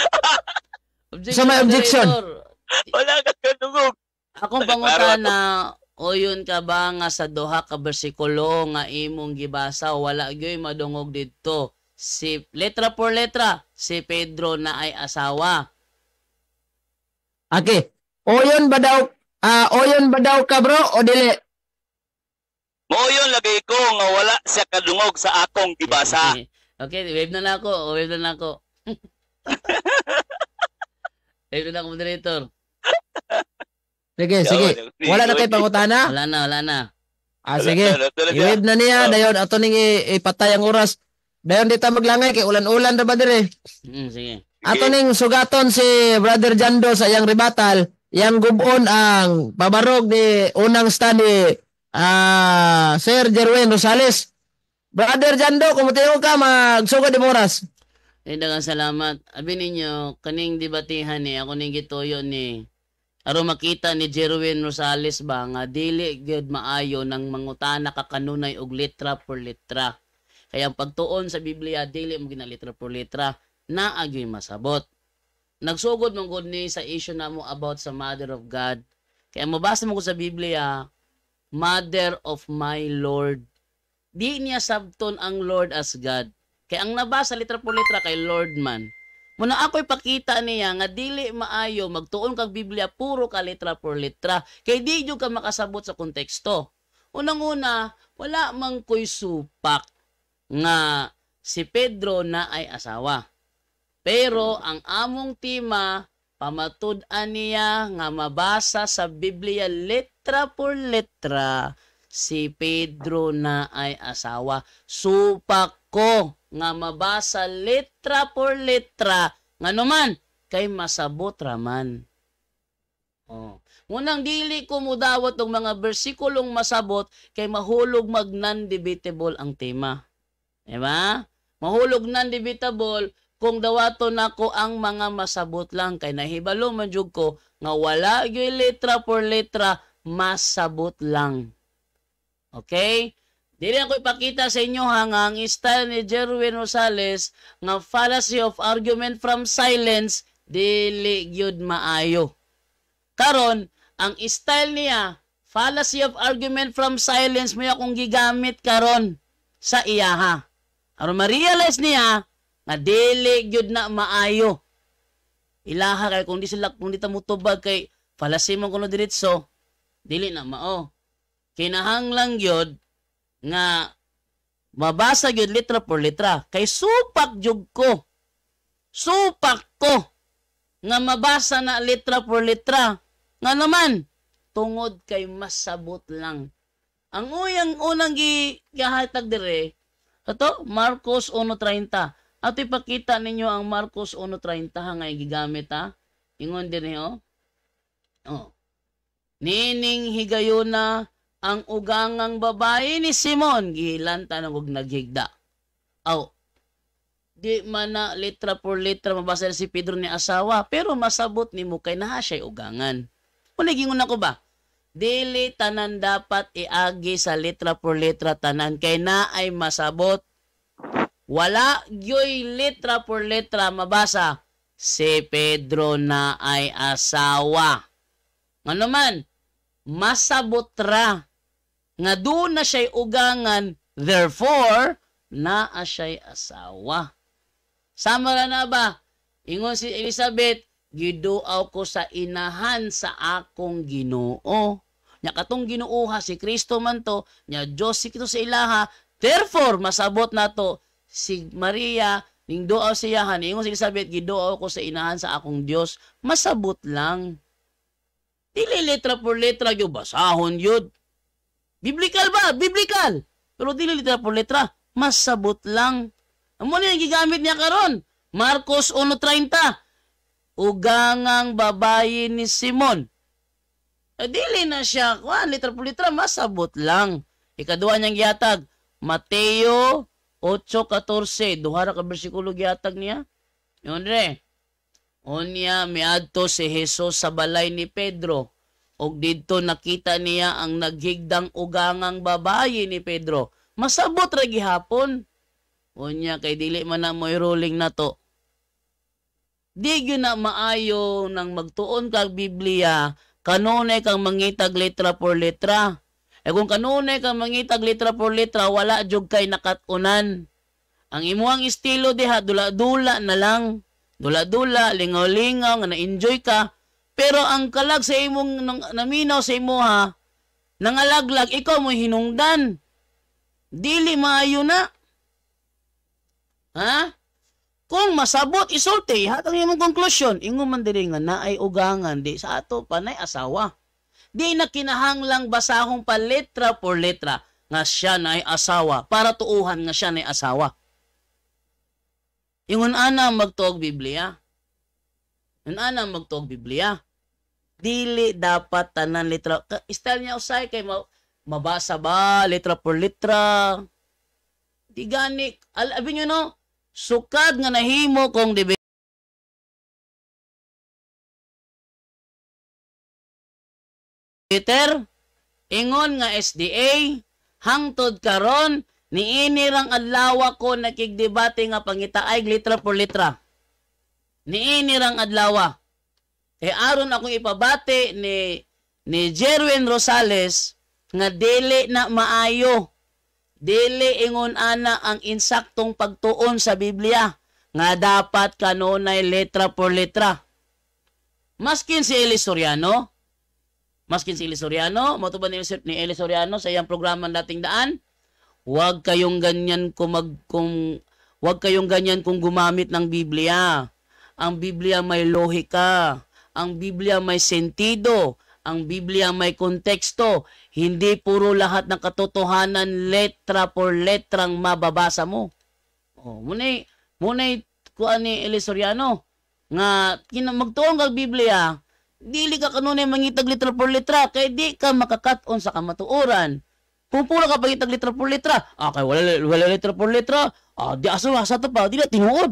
Sa may objection? moderator. Wala ka kadungog. Akong pangutana, o yun ka ba nga sa duha ka bersikulo nga imong gibasa, wala gyoy madungog didto. Si letra por letra, si Pedro na ay asawa. Okay. Oyon ba daw ka bro o dili? Moyon lagay ko nga wala siya kadungog sa akong gibasa. Okay, wave na ako. Wave na ako. Wave na ako, moderator. Sige. Wala na kay pangutana? Wala na. Sige. I-wave na niya. Dayon ato ning ipatay ang oras. Dayon dito maglangay kay ulan-ulan ra ba dire? Sige. Ato ning sugaton si Brother Jando sa iyang rebuttal. Yang gubon ang pabarog ni unang study Sir Jerwin Rosales. Brother Jando, kumutiyo ka magsugod di oras. Daghang salamat. Abi ninyo, kaning debatihan ni ako ning gituyo ni aron makita ni Jerwin Rosales ba nga dili gyud maayo nang mangutana ka kanunay og litra por litra. Kaya ang pagtuon sa Biblia dili mo gina litra por litra na agyoy masabot. Nagsugod man gud ni sa issue namo about sa Mother of God. Kaya mabasa mo ko sa Biblia, Mother of my Lord. Di niya sabton ang Lord as God. Kaya ang nabasa litra por litra kay Lord man. Muna ako'y pakita niya nga dili maayo magtuon kag Biblia puro ka litra por litra. Kay di jud ka makasabot sa konteksto. Unang-una, wala man ko'y supak nga si Pedro na ay asawa. Pero ang among tema, pamatud-an niya nga mabasa sa Biblia letra por letra, si Pedro na ay asawa. Supak ko nga mabasa letra por letra, nga naman, kay masabot raman. Munang dili ko mudawat og mga bersikulong masabot, kay mahulog mag non-debatable ang tema. Diba? Mahulog non-debatable, kung dawato nako ang mga masabot lang kay nahibalo man jud ko nga wala gyud letra por letra masabot lang. Okay? Dili ako ipakita sa inyo ha nga ang style ni Jerwin Rosales nga fallacy of argument from silence dili gyud maayo. Karon ang style niya fallacy of argument from silence mo akong gigamit karon sa iyaha. Aron ma-realize niya nga dili gyud na maayo. Ilaha kay kung di ta mutubag kay fallacy man kuno diretso, dili na mao. Kinahanglang gyud nga mabasa gyud letra por letra kay supak jud ko. Supak ko nga mabasa na letra por letra. Nga naman tungod kay masabot lang. Ang unang gihatag dire ato Marcos 1:30. At ipakita ninyo ang Marcos 1:30 nga gigamit ha. Ingon din oh. Oh. Nining higayuna ang ugangang babae ni Simon gihilanta na og naghigda. Aw. Di man na litra por litra mabasa si Pedro ni asawa, pero masabot nimo kay naa siya ugangan. Una gingon ako ba? Dili tanan dapat iagi sa litra por litra tanan kay naay masabot. Wala gyoy litra por litra mabasa si Pedro na ay asawa. Ano man, masabot ra nga doon na siya'y ugangan, therefore, naa siya'y asawa. Sama na ba? Ingon si Elizabeth, giduaw ko sa inahan sa akong Ginoo. Nya katong Ginooha si Kristo man to, nya Dios si Kristo sa ilaha, therefore masabot nato si Maria ning duaw siyahan. Ingon si Elizabeth, giduaw ko sa inahan sa akong Dios, masabot lang. Dili letra por letra gyud basahon yun. Biblical ba? Biblical. Pero dili letra por letra, masabot lang. Amo ni gigamit niya karon. Marcos 1:30. Ugangang babae ni Simon. Dili na siya, letra por letra, masabot lang. Ikaduha niyang gihatag, Mateo 8:14. Duha ra ka bersikulo gihatag niya. Yun re. Unya miadto si Jesus sa balay ni Pedro. Og didto nakita niya ang naghigdang ugangang babae ni Pedro. Masabot ra gihapon. Unya kay dili man na mo'y ruling na to. Di gyud na maayo nang magtuon kag Biblia, kanunay kang mangitag letra por letra. E kung kanunay kang mangitag letra por letra, wala jud kay nakatunan. Ang imuhang estilo diha dula-dula na lang. Dula-dula, lingaw-lingaw, nga na-enjoy ka. Pero ang kalag sa imong naminaw sa imuha, nangalaglag, ikaw mo hinungdan. Dili maayo na. Ha? Kung masabot, isulti, hatang imong konklusyon, ingon man diri nga naay ugangan, di sa ato panay asawa. Di na kinahanglang basahong pa letra por letra nga siya naay asawa para tuuhan nga siya naay asawa. Ingon ana magtuog Biblia. Ingon ana magtuog Biblia. Dili dapat tanan letra. Style niya usay kay mabasa ba letra por letra. Di gani. Abi nyo no, sukad nga nahimo kong debater. Ingon nga SDA. Hangtod karon niini rang adlaw ko nakigdebate nga pangitaay letra por letra. Niini rang adlaw. Aron akong ipabati ni Jerwin Rosales nga dili na maayo. Dili ingon ana ang insaktong pagtuon sa Biblia nga dapat kanunay letra por letra. Maskin si Eli Soriano, motuban ni Eli Soriano sa iyang programa dating daan. Huwag kayong ganyan huwag kayong ganyan kung gumamit ng Biblia. Ang Biblia may lohika, ang Biblia may sentido, ang Biblia may konteksto. Hindi puro lahat ng katotohanan letra por letrang mababasa mo. Oh, munay kuan ni Eli Soriano nga magtuon kag Biblia, dili ka kanunay mangitag letra por letra kay di ka makakaton sa kamatuoran. Pupura ka pangitag letra por letra. Kay wala letra por letra. Di aso sa to pa, di na tinuod.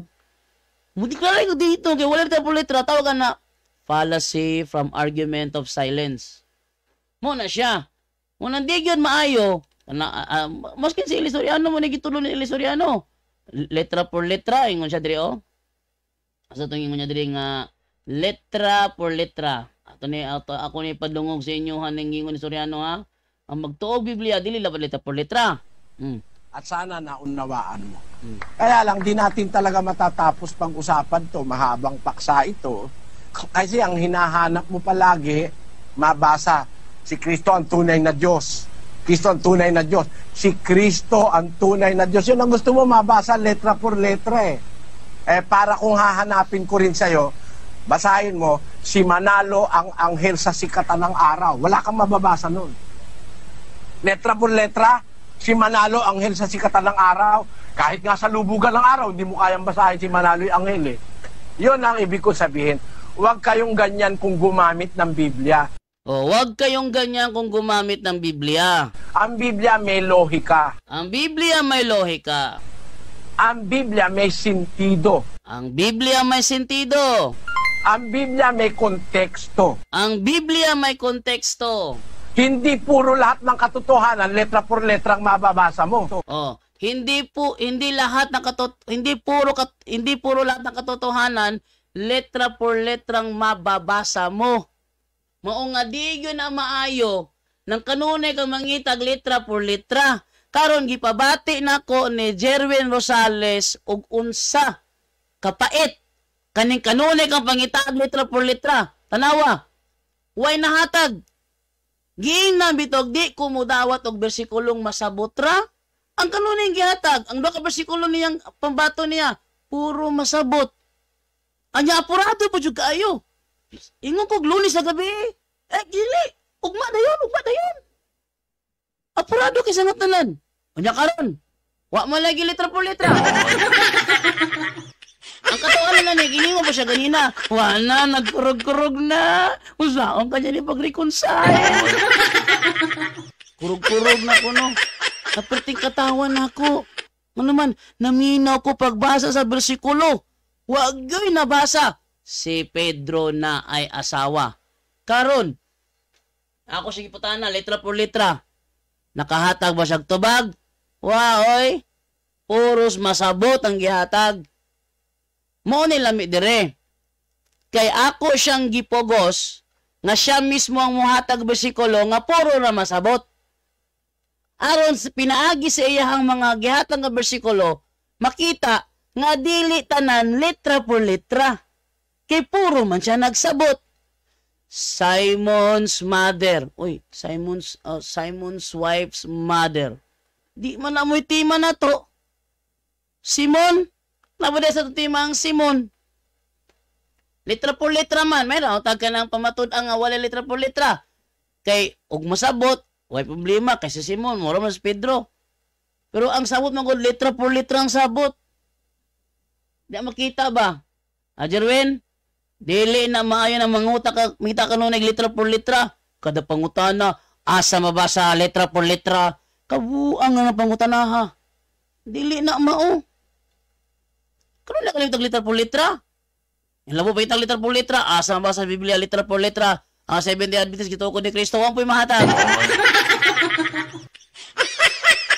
Mudik na ko dito kay wala letra por letra, tawagan na fallacy from argument of silence. Mo na siya. Mo nang di gyud maayo. Maskin si Eli Soriano mo nagitulo ni Eli Soriano. Letra por letra ingon siya diri oh. Asa tong ingon niya diri nga letra por letra. Ako ni padungog sa inyo haning ingon ni Soriano ha. Ang magtuog Biblia, dili laban letra por letra. At sana naunawaan mo. Kaya lang, di natin talaga matatapos pang-usapan to. Mahabang paksa ito. Kasi ang hinahanap mo palagi, mabasa, si Kristo ang tunay na Diyos. Kristo ang tunay na Diyos. Si Kristo ang tunay na Diyos. Yun ang gusto mo mabasa, letra por letra eh. Para kung hahanapin ko rin sa'yo, basahin mo, si Manalo ang anghel sa sikatan ng araw. Wala kang mababasa nun. Letra por letra, si Manalo, anghel sa sikatan ng araw. Kahit nga sa lubugan ng araw, hindi mo kayang basahin si Manaloy Angel eh. Yun ang ibig ko sabihin. Huwag kayong ganyan kung gumamit ng Biblia. O, huwag kayong ganyan kung gumamit ng Biblia. Ang Biblia may lohika. Ang Biblia may lohika. Ang Biblia may sentido. Ang Biblia may sentido. Ang Biblia may konteksto. Ang Biblia may konteksto. Hindi puro lahat ng katotohanan, letra por letrang mababasa mo. Oh, hindi lahat ng hindi puro lahat ng katotohanan letra por letrang mababasa mo. Mao nga di gyud na maayo nang kanunay kang mangitag letra por letra. Karon gipabati nako ni Jerwin Rosales og unsa kapait kaning kanunay kang pangitag letra por letra. Tanawa. Way nahatag. Giingnan bitog di ko mudawat og bersikulong masabot ra. Ang kanunay gihatag, ang duha ka bersikulo niyang pambato niya, puro masabot. Anya apurado po jud kaayo. Ingon kog Lunes sa gabi. Dili, ugma dayon. Apurado kay sa tanan. Anya karon. Wa man lagi letra por letra. Ang katuan na ni giningon pa siya ganina. Wa na nagkurog-kurog na. Usaon ka niya ni pag-reconcile. Kurog-kurog na ko no. Naperting katawan ako. Ano man, naminaw ko pagbasa sa bersikulo. Wag yo'y nabasa. Si Pedro na ay asawa. Karon, ako sige putana, letra por letra. Nakahatag ba siyang tubag? Oy. Puros masabot ang gihatag. Mo ni lami dire. Kay ako siyang gipogos nga siya mismo ang muhatag bersikulo nga puro ra masabot. Aron sa pinaagi sa iyahang mga gihatag nga bersikulo, makita nga dili tanan letra por letra. Kay puro man siya nagsabot. Simon's mother. Simon's wife's mother. Di man amoy tima na to. Simon? Nabada sa tima ang Simon. Letra por letra man. Meron, tag ka ng pamatud ang wala letra por letra. Kay, ug masabot, way problema kay si Simon, mura man si Pedro. Pero ang sabot man gud letra por letra ang sabot. Di makita ba? Jerwin, dili na maayo na manguta ka, makita ka nung letra por letra. Kada pangutana, asa mabasa letra por letra. Kabuang nga na pangutana ha. Dili na mao. Kano na kalimtag letra por letra? Yung labo pa itang letra por letra, asa mabasa Biblia letra por letra. Ang Seventh-day Adventist gituo ni Kristo ang po'y mahatag.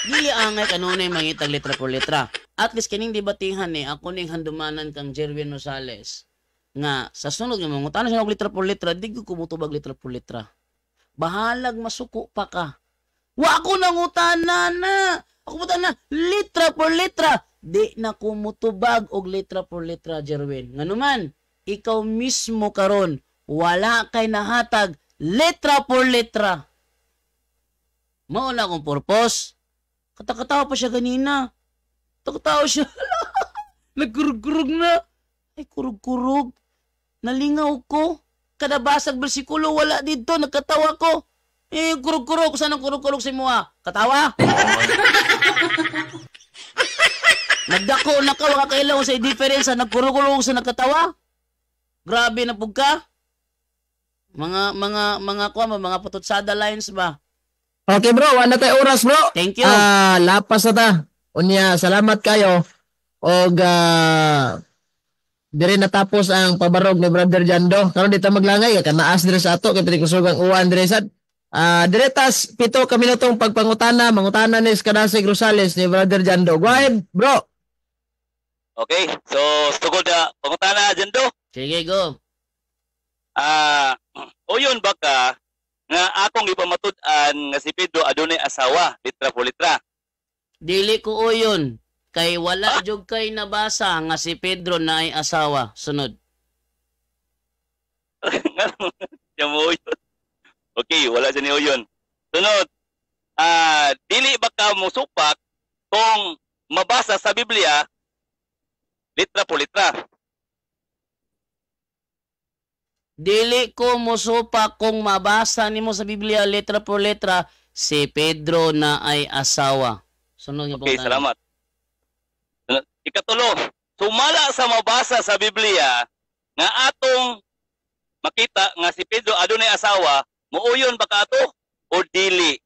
Dili angay kanunay mangitag letra por letra. At least kining debatihan ni ako ning handumanan kang Jerwin Rosales nga sa sunod nga mangutana siya og letra por letra, di ko kumutubag letra por letra. Bahalag masuko pa ka. Wa ako nangutana na. Ako mutana letra por letra. Di na kumutubag og letra por letra, Jerwin. Nganuman, ikaw mismo karon wala kay nahatag letra por letra. Mao na akong purpose. Katakatawa pa siya ganina. Takatawa siya. Nagkurug-kurug na. Ay, kurug-kurug. Nalingaw ko. Kada basag bersikulo, wala dito. Nagkatawa ko. Kurug-kurug. Saan ang kurug-kurug si Mua? Katawa? Nagdako na ka. Waka kailangan sa difference. Nagkurug-kurug sa nagkatawa. Grabe na pug ka. Mga pututsada lines ba? Okay bro, wala tayo oras bro. Thank you. Lapas na ta. Unya, salamat kayo. Og dire natapos ang pabarog ni Brother Jando. Karon dito maglangay ka naas dire sa ato kay kusugang uwan dire sad. Dire tas 7 ka minutong pagpangutana, mangutana ni Kanasig Rosales ni Brother Jando. Go ahead, bro. Okay, so tugod na pangutana Jando. Sige, go. Uyon ba ka nga akong ipamatud-an nga si Pedro adunay asawa, letra por letra? Dili ko uyon. Kay wala jud kay nabasa nga si Pedro na ay asawa. Sunod. Siya mo uyon. Okay, wala siya ni uyon. Sunod. Dili ba ka musupak kung mabasa sa Biblia letra por letra? Dili ko musupa kung mabasa nimo sa Biblia letra por letra si Pedro na ay asawa. Sunod nga Okay, pangutana. salamat. Ikatulo, sumala sa mabasa sa Biblia nga atong makita nga si Pedro adunay asawa, muuyon ba ka ato o dili?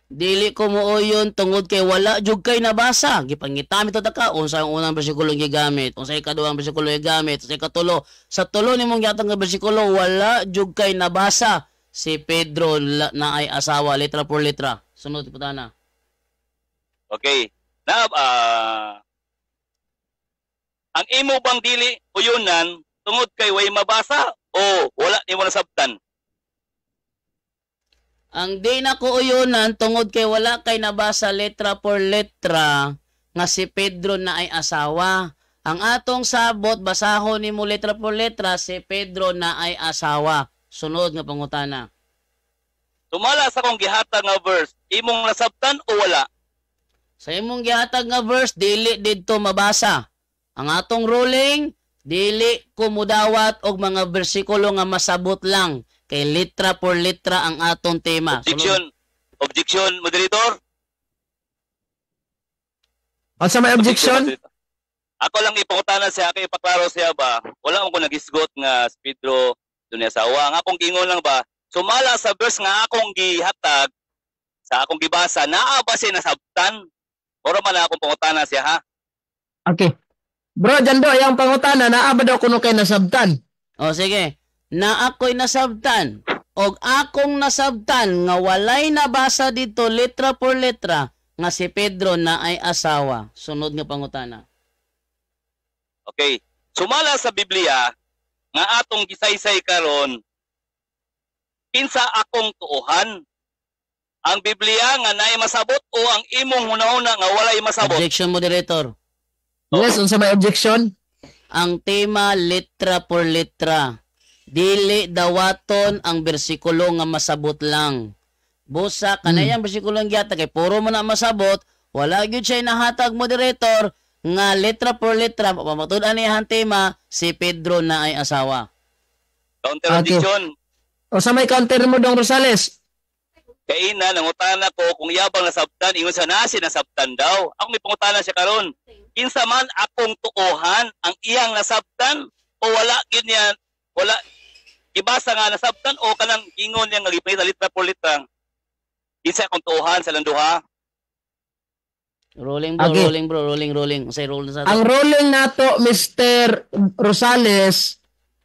Dili ko muuyon tungod kay wala jud kay nabasa. Gipangitami to ka unsa ang unang bersikulo gigamit, unsa ikaduhang bersikulo gigamit, unsa ikatulo. Sa tulo nimong gihatag nga bersikulo wala jud kay nabasa si Pedro na ay asawa letra por letra. Sunod putana. Okay. Ang imo bang dili uyunan tungod kay way mabasa o wala nimo nasabtan? Ang di na ko uyunan tungod kay wala kay nabasa letra por letra nga si Pedro na ay asawa. Ang atong sabot basahon nimo letra por letra si Pedro na ay asawa. Sunod nga pangutana. Sumala sa kong gihatag nga verse, imong nasabtan o wala? Sa imong gihatag nga verse dili didto mabasa. Ang atong ruling dili ko mudawat og mga bersikulo nga masabot lang. Kay letra por letra ang atong tema. Objection, moderator. Unsa may objection? Ako lang ipangutanan siya, kay ipaklaro siya ba? Wala akong nagisgot nga si Pedro dunay asawa. Ang akong gingon lang ba, sumala sa verse nga akong gihatag, sa akong gibasa, naa ba siya nasabtan? Oro man akong pangutanan siya, ha? Okay. Bro, Jando, yung pangutana, naa ba daw kuno kay nasabtan? O sige. Na ako'y nasabtan og akong nasabtan nga walay nabasa dito letra por letra nga si Pedro na ay asawa. Sunod nga pangutana. Okay. Sumala sa Biblia nga atong gisaysay karon, kinsa akong tuohan? Ang Biblia nga naay masabot o ang imong hunahuna nga walay masabot? Objection, moderator. Yes, unsa may objection? Ang tema letra por letra. Dili dawaton ang bersikulo nga masabot lang. Busa kanayang bersikulo nga gihatag kay puro mo na masabot, wala gyud siya nahatag moderator nga letra por letra pamatud-an niyang tema si Pedro na ay asawa. Counter objection. O sa may counter mo dong Rosales? Kay ina nangutana ko kung yabang nasabtan ingon sa nasi nasabtan daw. Ako may pangutana siya karon. Kinsa man akong tuohan ang iyang nasabtan o wala gyud niya, wala ibasa nga nasabtan o kanang ingon niya nga gipahita litra por litra. Kinsa akong tuohan sa landuha? Rolling bro, Okay. rolling. Say roll na sa Ang ruling nato, Mr. Rosales,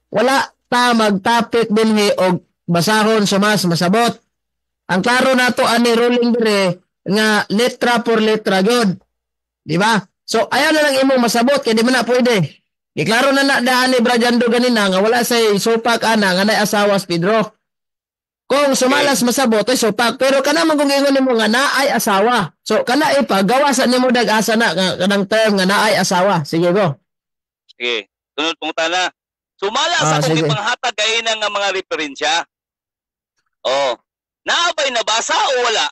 wala ta mag-topic dinhi og basahon sumas masabot. Ang klaro nato ani ruling dire nga letra por letra gyud. Di ba? So ayaw na lang imong masabot kay di man na pwede. Di klaro na daan ni Brajando ganina nga wala say supak ana nga nay asawa si Pedro. Kung sumalas masabot ay supak pero kana man kung ingon nimo nga naay asawa. So kana ipagawasan nimo dag-asa na kanang term nga naay asawa. Sige bro. Sige. Sunod pangutana. Sumala sa kung sige. ipanghatag kay nga mga referensya. Oh. Naabay nabasa o wala?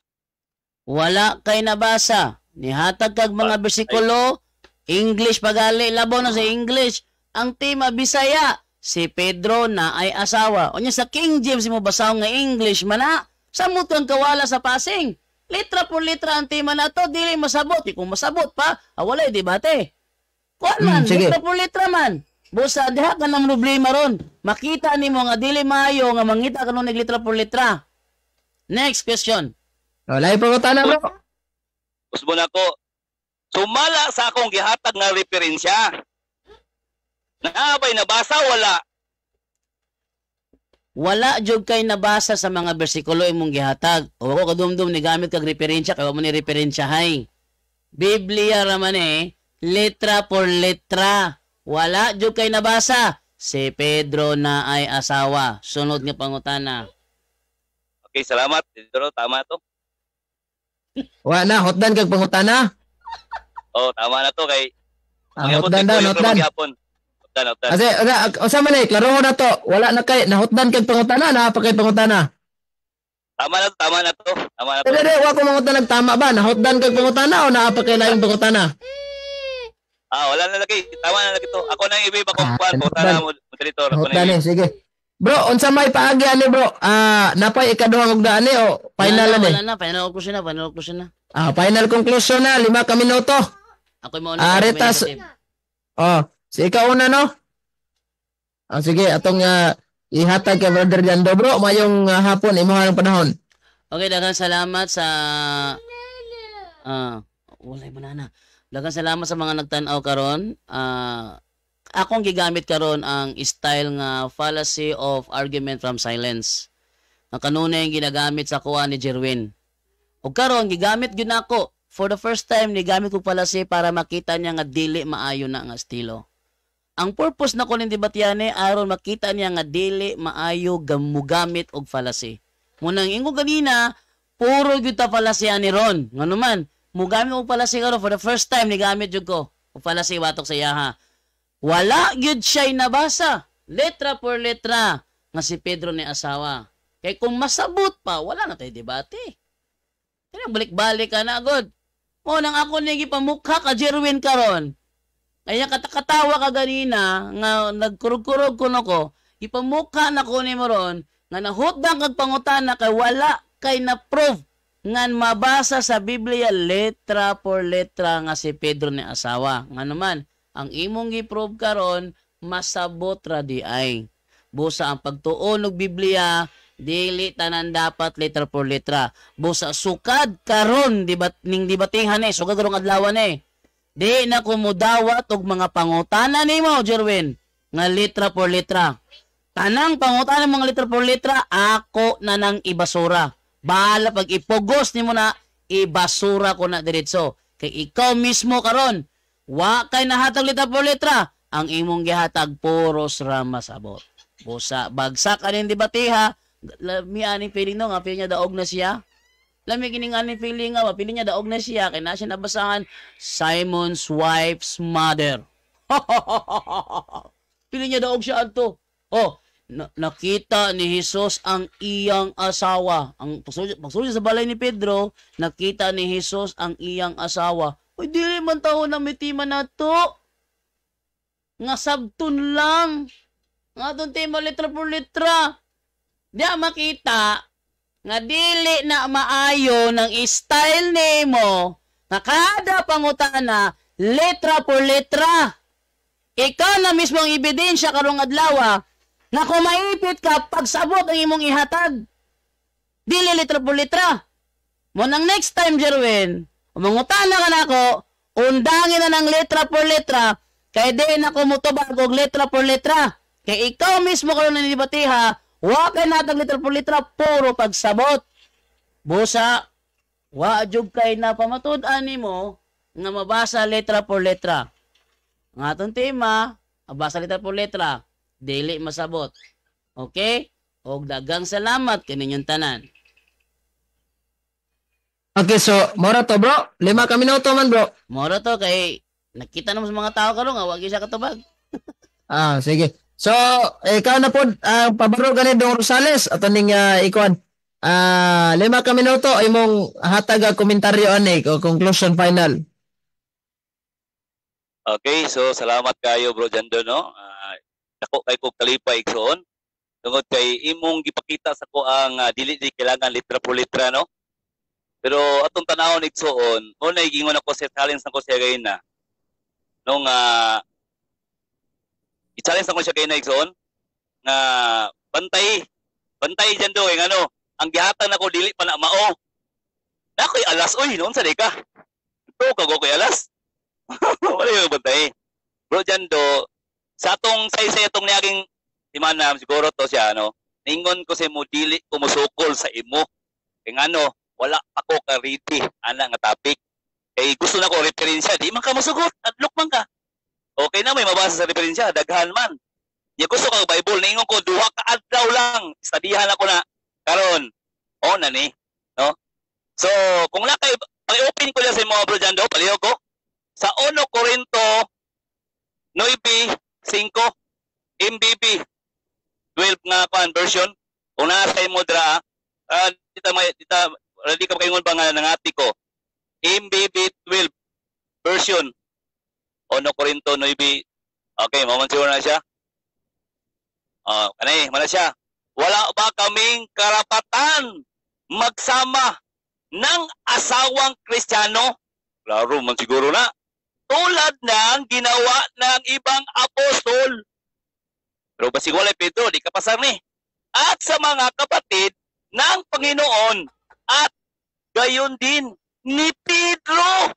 wala kay nabasa. Nihatag kag mga bersikulo English pagali labaw na sa English. Ang tema Bisaya, si Pedro na ay asawa. O niya sa King James mo basahon nga English mana. Samuton kawala sa passing. Letra por letra ang tema na to, dili masabot. Kung masabot pa, walay debate. Kuan man, sige. letra por letra man. Busa diha ka ng problema ron. Makita nimo nga dili maayo nga mangita ka nung letra por letra. Next question. Wala ipangutana bro. Usbo na ko. Sumala sa akong gihatag nga referensya. Naabay nabasa wala? Wala jud kay nabasa sa mga bersikulo imong gihatag. O ako kadumdum ni gamit kag referensya kay mo ni referensya hay. Biblia raman letra por letra. Wala jud kay nabasa. Si Pedro na ay asawa. Sunod nga pangutana. Okay, salamat. Dito tama to. Wa na hotdan kag pangutana. Oh, tama na to kay Hotdan daw, hotdan. Hotdan. Kasi usa man klaro na to. Wala na kay nahotdan kag pangutana na pa kay pangutana. Tama na to, tama na to. Tama na to. Dili wa ko mangutan nagtama ba? Nahotdan kag pangutana o naa pa kay laing pangutana? Wala na lagi. Tama na lagi to. Ako na iba kung kuan ko tara mo moderator. Ako Hotdan na. sige. Bro, unsa may paagi ani bro? Napay ikaduhang ug daan o final Wala ani? na, final conclusion na. Final conclusion na 5 ka minuto. Ako mo na Retas. Oh, si ikaw una no? Sige, atong ihatag kay Brother Jando bro, mayong hapon imuha ng panahon. Okay, daghang salamat sa walay banana. Daghang salamat sa mga nagtan-aw karon. Akong gigamit karon ang style nga fallacy of argument from silence. Ang kanunay ginagamit sa kuha ni Jerwin. O karon gigamit gyud nako. For the first time ni gamit ko fallacy para makita niya nga dili maayo na nga estilo. Ang purpose na ko ning debatyane aron makita niya nga dili maayo gamugamit og fallacy. Munang ingo ganina puro gyud ta fallacy ani ron. Ngano man, mugamit og fallacy karon for the first time ni gamit jud ko. Og fallacy watok sa iyaha. Wala gyud siya nabasa. Letra por letra nga si Pedro ni asawa. Kay kung masabot pa, wala na tayo debate. Kaya balik-balik ka na agad. O nang ako nigi pamukha ka Jerwin karon. Kaya katakatawa ka ganina nga nagkurog-kurog kuno ko. Ipamukha na ko ni mo ron nga nahutdang kag pangutana kay wala kay na proof nga mabasa sa Biblia letra por letra nga si Pedro ni asawa. Nga naman, ang imong gi-prove karon masabot ra di ay. Busa ang pagtuon og Biblia dili tanan dapat letra por letra. Busa sukad karon ning dibatihan sukad karong adlaw Di na ko mudawat og mga pangutana nimo Jerwin nga letra por letra. Tanang pangutana mga letra por letra ako na nang ibasura. Bahala pag ipugos nimo na ibasura ko na diretso. Kay ikaw mismo karon wa kay nahatag letra por letra, ang imong gihatag puros ra masabot. Busa bagsak aning debatiha, lami ani feeling no nga feeling niya daog na siya. Lami kining ani feeling nga feeling niya daog na siya kay na siya nabasahan Simon's wife's mother. Feeling niya daog siya adto. Oh, nakita ni Jesus ang iyang asawa. Ang pagsulod sa balay ni Pedro, nakita ni Jesus ang iyang asawa. Uy, dili man taho na mitima na to. Nga sabton lang. Nga doon tema letra por letra. Diya makita nga dili na maayo ng style nimo nga kada pangutana letra por letra. Ikaw na mismo ang ebidensya karong adlaw na kung maipit ka pagsabot ang imong ihatag. Dili letra por letra. Mo nang next time Jerwin, mangutana ka nako, undangin na ng letra por letra kay di na ko mutubag og letra por letra. Kay ikaw mismo karon na dibatiha, wa kay natag letra por letra, puro pagsabot. Busa, wa jud kay na pamatud-an nimo nga mabasa letra por letra. Ang atong tema, mabasa letra por letra, dili masabot. Okay? Og dagang salamat kaninyong tanan. Okay, so mora to bro. 5 ka minuto man bro. Mora to kay nakita naman sa mga tao karon nga wag siya katubag. Sige. So, ikaw na po, pabaro ganin Dong Rosales, at aning ikuan. 5 ka minuto, imong hatag komentaryo ani, o conclusion final. Okay, so salamat kayo bro Jando no. Dako kay ko kalipay igsoon. Tungod kay imong gipakita sa ko ang dili kailangan letra por letra no. Pero atong tanawon igsoon, mo na gingon ako sa challenge nako siya gayna. Nung i-challenge ako siya gayna igsoon nga bantay Jando kay ngano, ang gihatag nako dili pa na mao. Nakoy alas oy noon sa deka. To kago koy alas. Wala yung bantay. Bro Jando, sa atong say atong niaging timana siguro to siya no. Ningon ko sa mo dili ko musukol sa imo. Kay ngano, wala ako ka-ready ana nga topic. Kay gusto na ko referensya, di man ka masugot, adlok man ka. Okay na may mabasa sa referensya, daghan man. Di gusto ka Bible, ningon ko duha ka adlaw lang, studihan ako na karon. O na ni, no? So, kung na kay pag-open ko lang sa mga bro Jando, paliho ko sa 1 Corinto 9:5 MBB 12 nga conversion. Kung nasa mo dra, dita ready ka kaingon ba nga nangati ko MBB 12 version 1 Corinto 9. Okay, mamansiguro na siya. Kanay, mana siya. Wala ba kaming karapatan magsama ng asawang Kristiyano? Klaro man siguro na. tulad ng ginawa ng ibang apostol. Pero basig walay Pedro, di ka pasar ni. At sa mga kapatid ng Panginoon at gayon din ni Pedro.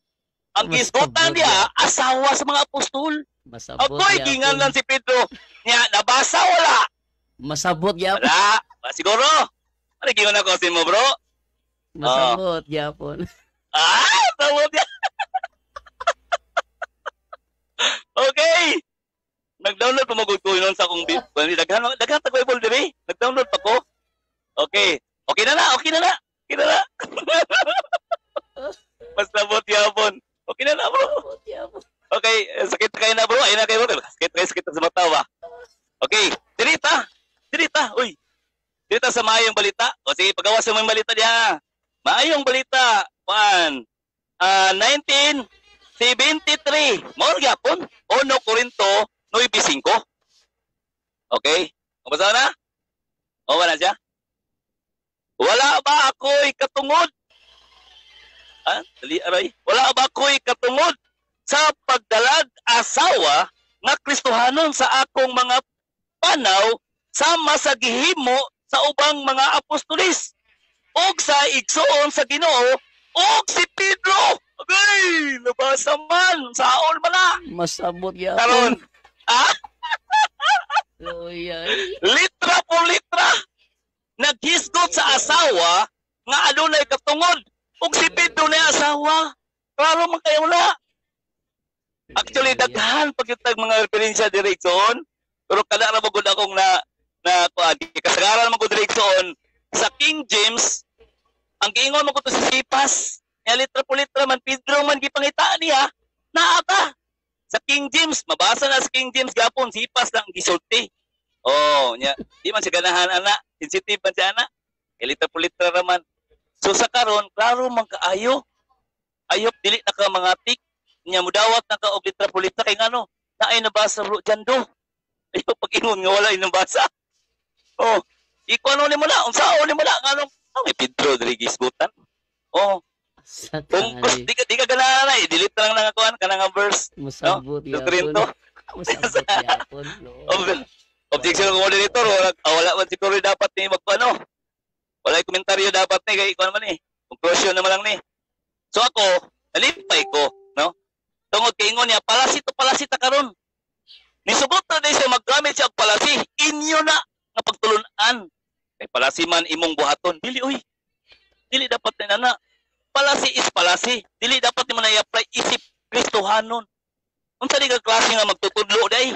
Ang Mas gisgutan abot niya, asawa sa mga apostol. Masabot Ako'y gyapon. gingan lang si Pedro. Niya, nabasa wala. Masabot gyapon. Wala. Siguro. Ano gingan ako sin mo, bro? Masabot gyapon. Tawag niya. Okay. Nag-download pa magod ko yun sa akong daghan tag Bible diri. Nag-download pa ko. Okay. Okay na. Mas nabot yapon. Okay na, bro. Masabot gyapon. Okay, sakit kayo na, bro. Ayun na kayo, bro. Sakit sa mata ba? Okay, dirita. Uy. Dirita sa maayong balita. O sige, pagawa sa maayong balita niya. Maayong balita. 1973. Maor gyapon. 1 Corinto 9:5. Okay? Mabasa na? O ba na siya? Wala ba ako'y katungod? Dali aray. Wala ba ako'y katungod sa pagdalag asawa nga Kristohanon sa akong mga panaw sama sa gihimo sa ubang mga apostolis ug sa igsoon sa Ginoo ug si Pedro. Okay, nabasa man saon man na. Masabot Karon, gyapon. Loyay. litra po litra naghisgot sa asawa nga adunay katungod ug si Pedro na asawa. Klaro man kayo na. Actually, daghan pagkitag mga referensya direksyon, pero kada ra magud akong na kasagaran magud direksyon sa King James, ang giingon mo ko to sa Sipas, ya litra po litra man Pedro man gipangitaan niya, naa ka. Sa King James, mabasa na sa King James gapon, Sipas lang gisulti. Oh, nya, di man siya ganahan ana, sensitive man siya ana. Ya litra po litra raman. So sa karon, klaro man kaayo. Ayop dili na ka mga tik niya mudawat na ka og litra po litra kay ngano naay nabasa bro jando ayo pag-ingon nga wala nabasa oh ikuano ni mo na unsaon ni mo na ngano may Pedro Rodriguez butan oh kung Satay. di ka ganahan na delete lang nang akuan kana nga verse Masabot no? gyapon. Corinto. Masabot gyapon. Objection ng moderator wala man siguro dapat ni magkuano wala komentaryo dapat ni kay kuan man ni conclusion naman lang ni so ako nalipay ko no tungod kay ingon niya palasi ta karon nisugot na din siya maggamit siya og palasi inyo na nga pagtulunan kay palasi man imong buhaton dili dapat na nana palasi is palasi dili dapat nimo na i-apply isip Kristohanon unsa di ka klase nga magtutudlo day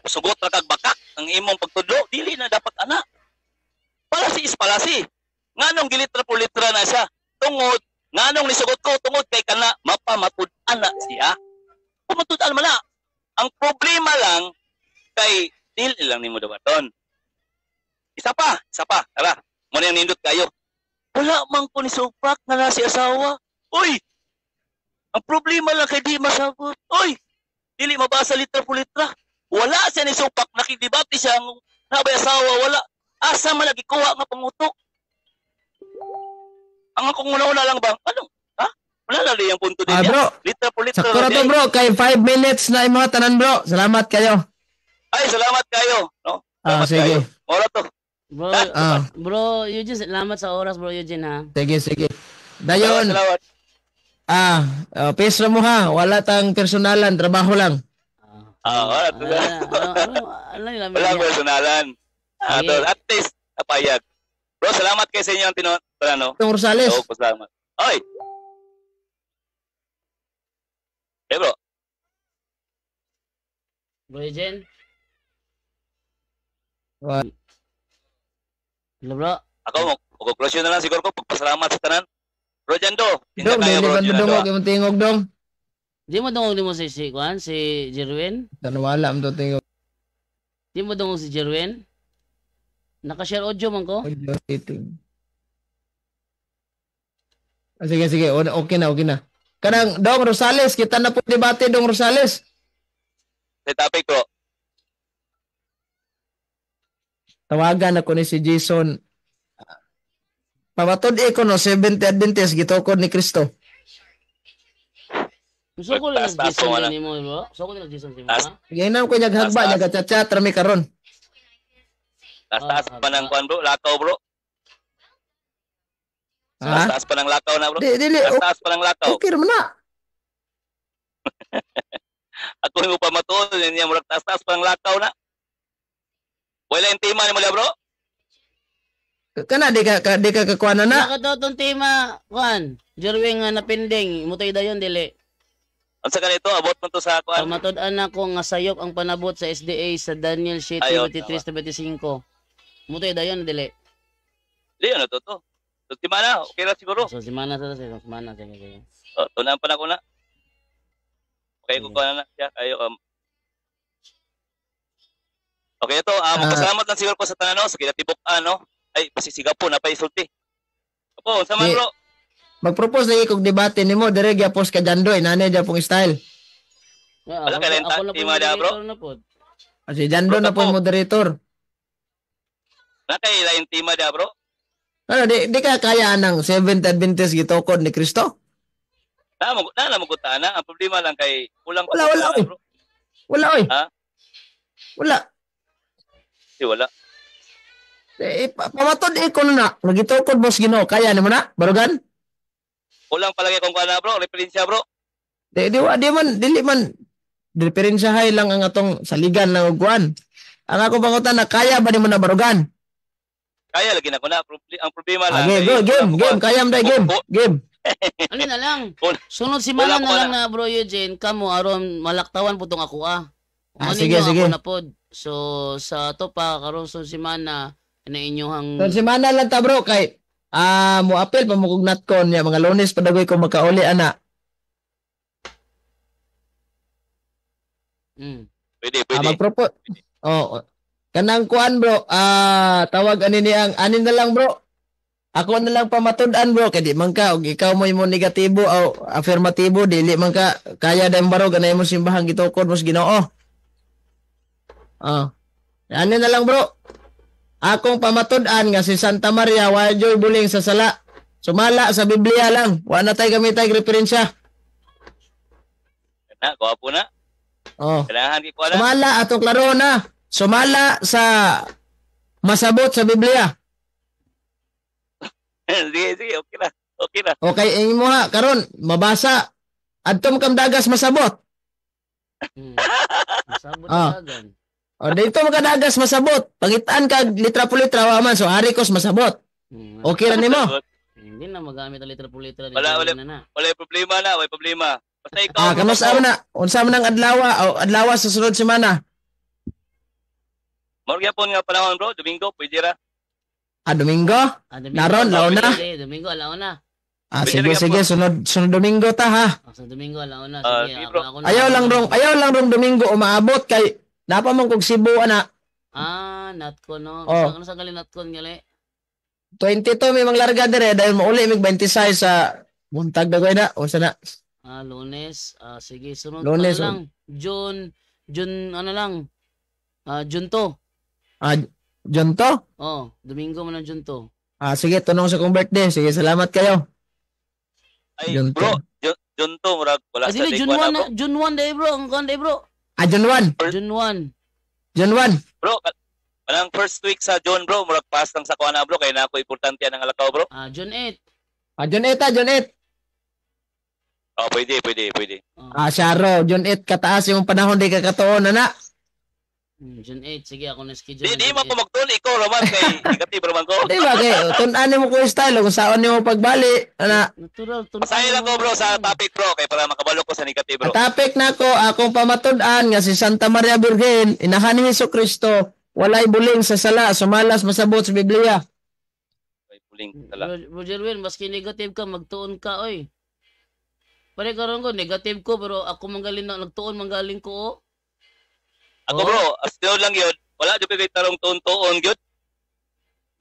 sugot ra kag bakak ang imong pagtudlo dili na dapat ana palasi is palasi nganong gilitra po litra na siya tungod nganong nisugot ko tungod kay kana mapamatud-an na siya pamatud-an man na ang problema lang kay dili lang nimo dawaton isa pa tara mo na nindot kayo wala man ko ni supak na si asawa uy ang problema lang kay di masabot uy dili mabasa litra po litra wala siya ni supak nakidibati siya ang nabay asawa wala asa man lagi kuha nga pangutok ang akong una lang bang anong wala na yung punto din Bro. Litra po litra. Sakto na to bro, kay 5 minutes na yung mga tanan bro. Salamat kayo. Ay, salamat kayo. No? Salamat sige. kayo. Ora to. Bro, Ah. bro, Eugene, salamat sa oras bro Eugene ha. Sige. Dayon, Salamat. peace mo ha. Wala tang personalan, trabaho lang. Wala to. Ano yung Wala personalan. Sige. Tol, at least napayag. Bro, salamat kayo sa inyo ang ano. Itong Rosales. Oo, salamat. Oy. Bro. Bro Eugene? What? Hello bro? Ako, mag-conclusion na lang siguro ko. Pagpasalamat sa tanan. Bro, Jando. Tinda Dong, kayo, dili bro. ba Jando. dungog, yung tingog dong. Di mo dungog mo si Kwan, si Jerwin? Tanwala am to tingog. Di mo dungog si Jerwin? Naka-share audio man ko? Sige. Okay na. Kanang Dong Rosales, kita na po debate Dong Rosales. Sa topic, bro. Tawagan ako ni si Jason. Pamatod ko no 70 Adventist gitokod ni Kristo. Gusto ko lang Taas-taas nag-Jason mo na. din mo, bro. Gusto ko lang nag-Jason din mo, Taas. ha? Ganyan ko nyaghagba, Taas-taas. nyaga-chat-chat, rami karon. Taas-taas pa ng kwan bro, lakaw bro. Ha? Taas-taas pa ng lakaw na bro. Dili, Taas-taas pa ng lakaw. okay naman na. Ako yung pa matuon, yun yung murag taas-taas pa ng lakaw na. Wala yung tima ni mo bro. Kana, di ka kakuha na na. Nakatotong tema, Juan. Jerwing nga napinding. Mutoy dayon, dili. Ang sa ganito, abot mo to sa kwan. Pamatod-an ako nga sayop ang panabot sa SDA sa Daniel Sheet Ayun, 23-25. Mutoy dayon, dili. Di, ano to? So, tima na, okay na siguro. So, simana sa simana. Sige. Tunaan pa na ko na. Okay, Sige. kukuha na siya. Okay, ito. Magpasalamat lang siguro ko sa tanano, sa kinatibok ano. Ay, pasisigaw po, napaisulti. Opo, sa man Di- bro. Mag-propose lagi kong debate ni mo, dire gyapos ka Jandoy, nanay dia pong style. Wala ka rin tima da, bro? Na po. Kasi Jando na po yung moderator. Nakailayin tima da bro. Ano, di ka kaya ng Seventh Adventist gitokod ni Kristo? Nalamugutan na. Ang problema lang kay kulang Wala, oy. bro. Wala, oy. Ha? Wala. Di wala. Pamatod ko na. Nagitokod mo sa Ginoo, kaya ni mo na? Barugan? Kulang palagi kung kuha na bro. Referensya bro. Dili man. Diferensyahay lang ang atong saligan ng uguan. Ang ako pangutan na kaya ba ni mo na barugan? Kaya lagi na ko na. Ang problema lang. Okay, go, game. Kaya mo na, game. Ano na lang. Wala. Sunod si Mana Wala na ko lang na bro Eugene, kamo aron malaktawan po tong ako Ano Sige. Ako na pod. So sa to pa karon sunod si Mana na inyong So, semana lang ta bro, kay mo apel pamukugnat ko niya mga Lunes padagoy ko makauli ana. Pwede. Magpropose. Kanang kuan bro, tawag ani niyang anin na lang bro. Ako na lang pamatud-an bro, kay di man ka og ikaw mo imo negatibo o affirmatibo dili man ka kaya dayong barog anay mo simbahan gitukod mo sa Ginoo. Ano na lang bro. Akong pamatud-an nga si Santa Maria wajoy buling sa sala. Sumala sa Biblia lang. Wa na tay gamitay referensya. Na, kuha po na. Kailangan ko na. Sumala atong klaro na. Sumala sa masabot sa Biblia. Sige, okay na. Okay, ingin mo ha, karon mabasa. Adtom kam dagas masabot. Sabot Ah. dagan. Dito magadagas masabot. Pangitaan ka litra po litra wa man so harikos masabot. Okay ra nimo. Hindi na magamit ang litra po litra. Wala. na. Wala problema na. Basta ikaw. Kamusta man na? Unsa man ang adlaw sa sunod semana? Morgan po nga panahon bro. Domingo, pwede ra. Domingo? Naron, launa? Domingo, launa. Sige, sunod Domingo ta ha. Sa Domingo, launa. Sige, sige, bro. ako na. Ayaw lang rong Domingo umaabot kay napa man kog Cebu ana. Natkon no. Oh. Ano sa gali natkon gali? 22 may manglarga dire dahil mauli mig 26 sa buntag dagoy na o sana. Lunes. Sige, sunod Lunes, lang. June ano lang. June 2. John to? Domingo man ang June 2. Sige, tunong sa kong birthday. Sige, salamat kayo. Ay, Junto. bro. Junto, murag. Wala sa Dili, day June ko 1 na bro. June 1 day bro. Ang kon day bro. June 1. June 1. June 1. Bro, parang first week sa John bro. Murag pass lang sa kuha na bro. Kaya na ako importante yan ang alakaw bro. June 8. June 8 June 8. Pwede. Syaro, June 8 kataas yung panahon di ka katuon na. June 8. Sige, ako na schedule. Di mo ko magtuloy. Ikaw raman kay negative raman ko. Di ba kay tunan mo ko yung style kung saan nimo pagbali ana. Natural. Masaya lang ko bro sa topic bro. Kaya para makabalo ko sa negative bro. Topic nako akong pamatud-an nga si Santa Maria Virgen inahan ni Hesukristo walay buling sa sala sumalas masabot sa Biblia. Ay, puling tala. Roger Will, maski negative ka, magtuon ka, oy. Pare karon ko, negative ko, pero ako manggaling na, nagtuon manggaling ko, Ako bro, as tinuod lang yun. Wala di kay tarong tuon-tuon gyud.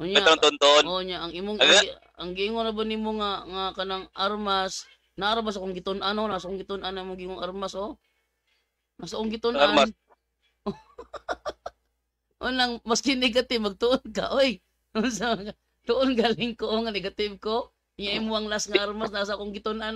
Unya, May tarong tuon-tuon. niya, ang imong, Aga? ang giingon na ba nimo nga kanang armas, naarabas akong giton-an, nasa akong giton-an ang gingong armas, Nasa akong giton-an. Armas. Lang, maski negative, magtuon ka, oy. Tuon galing ko, nga negative ko. Iya imo ang last nga armas, nasa akong giton-an,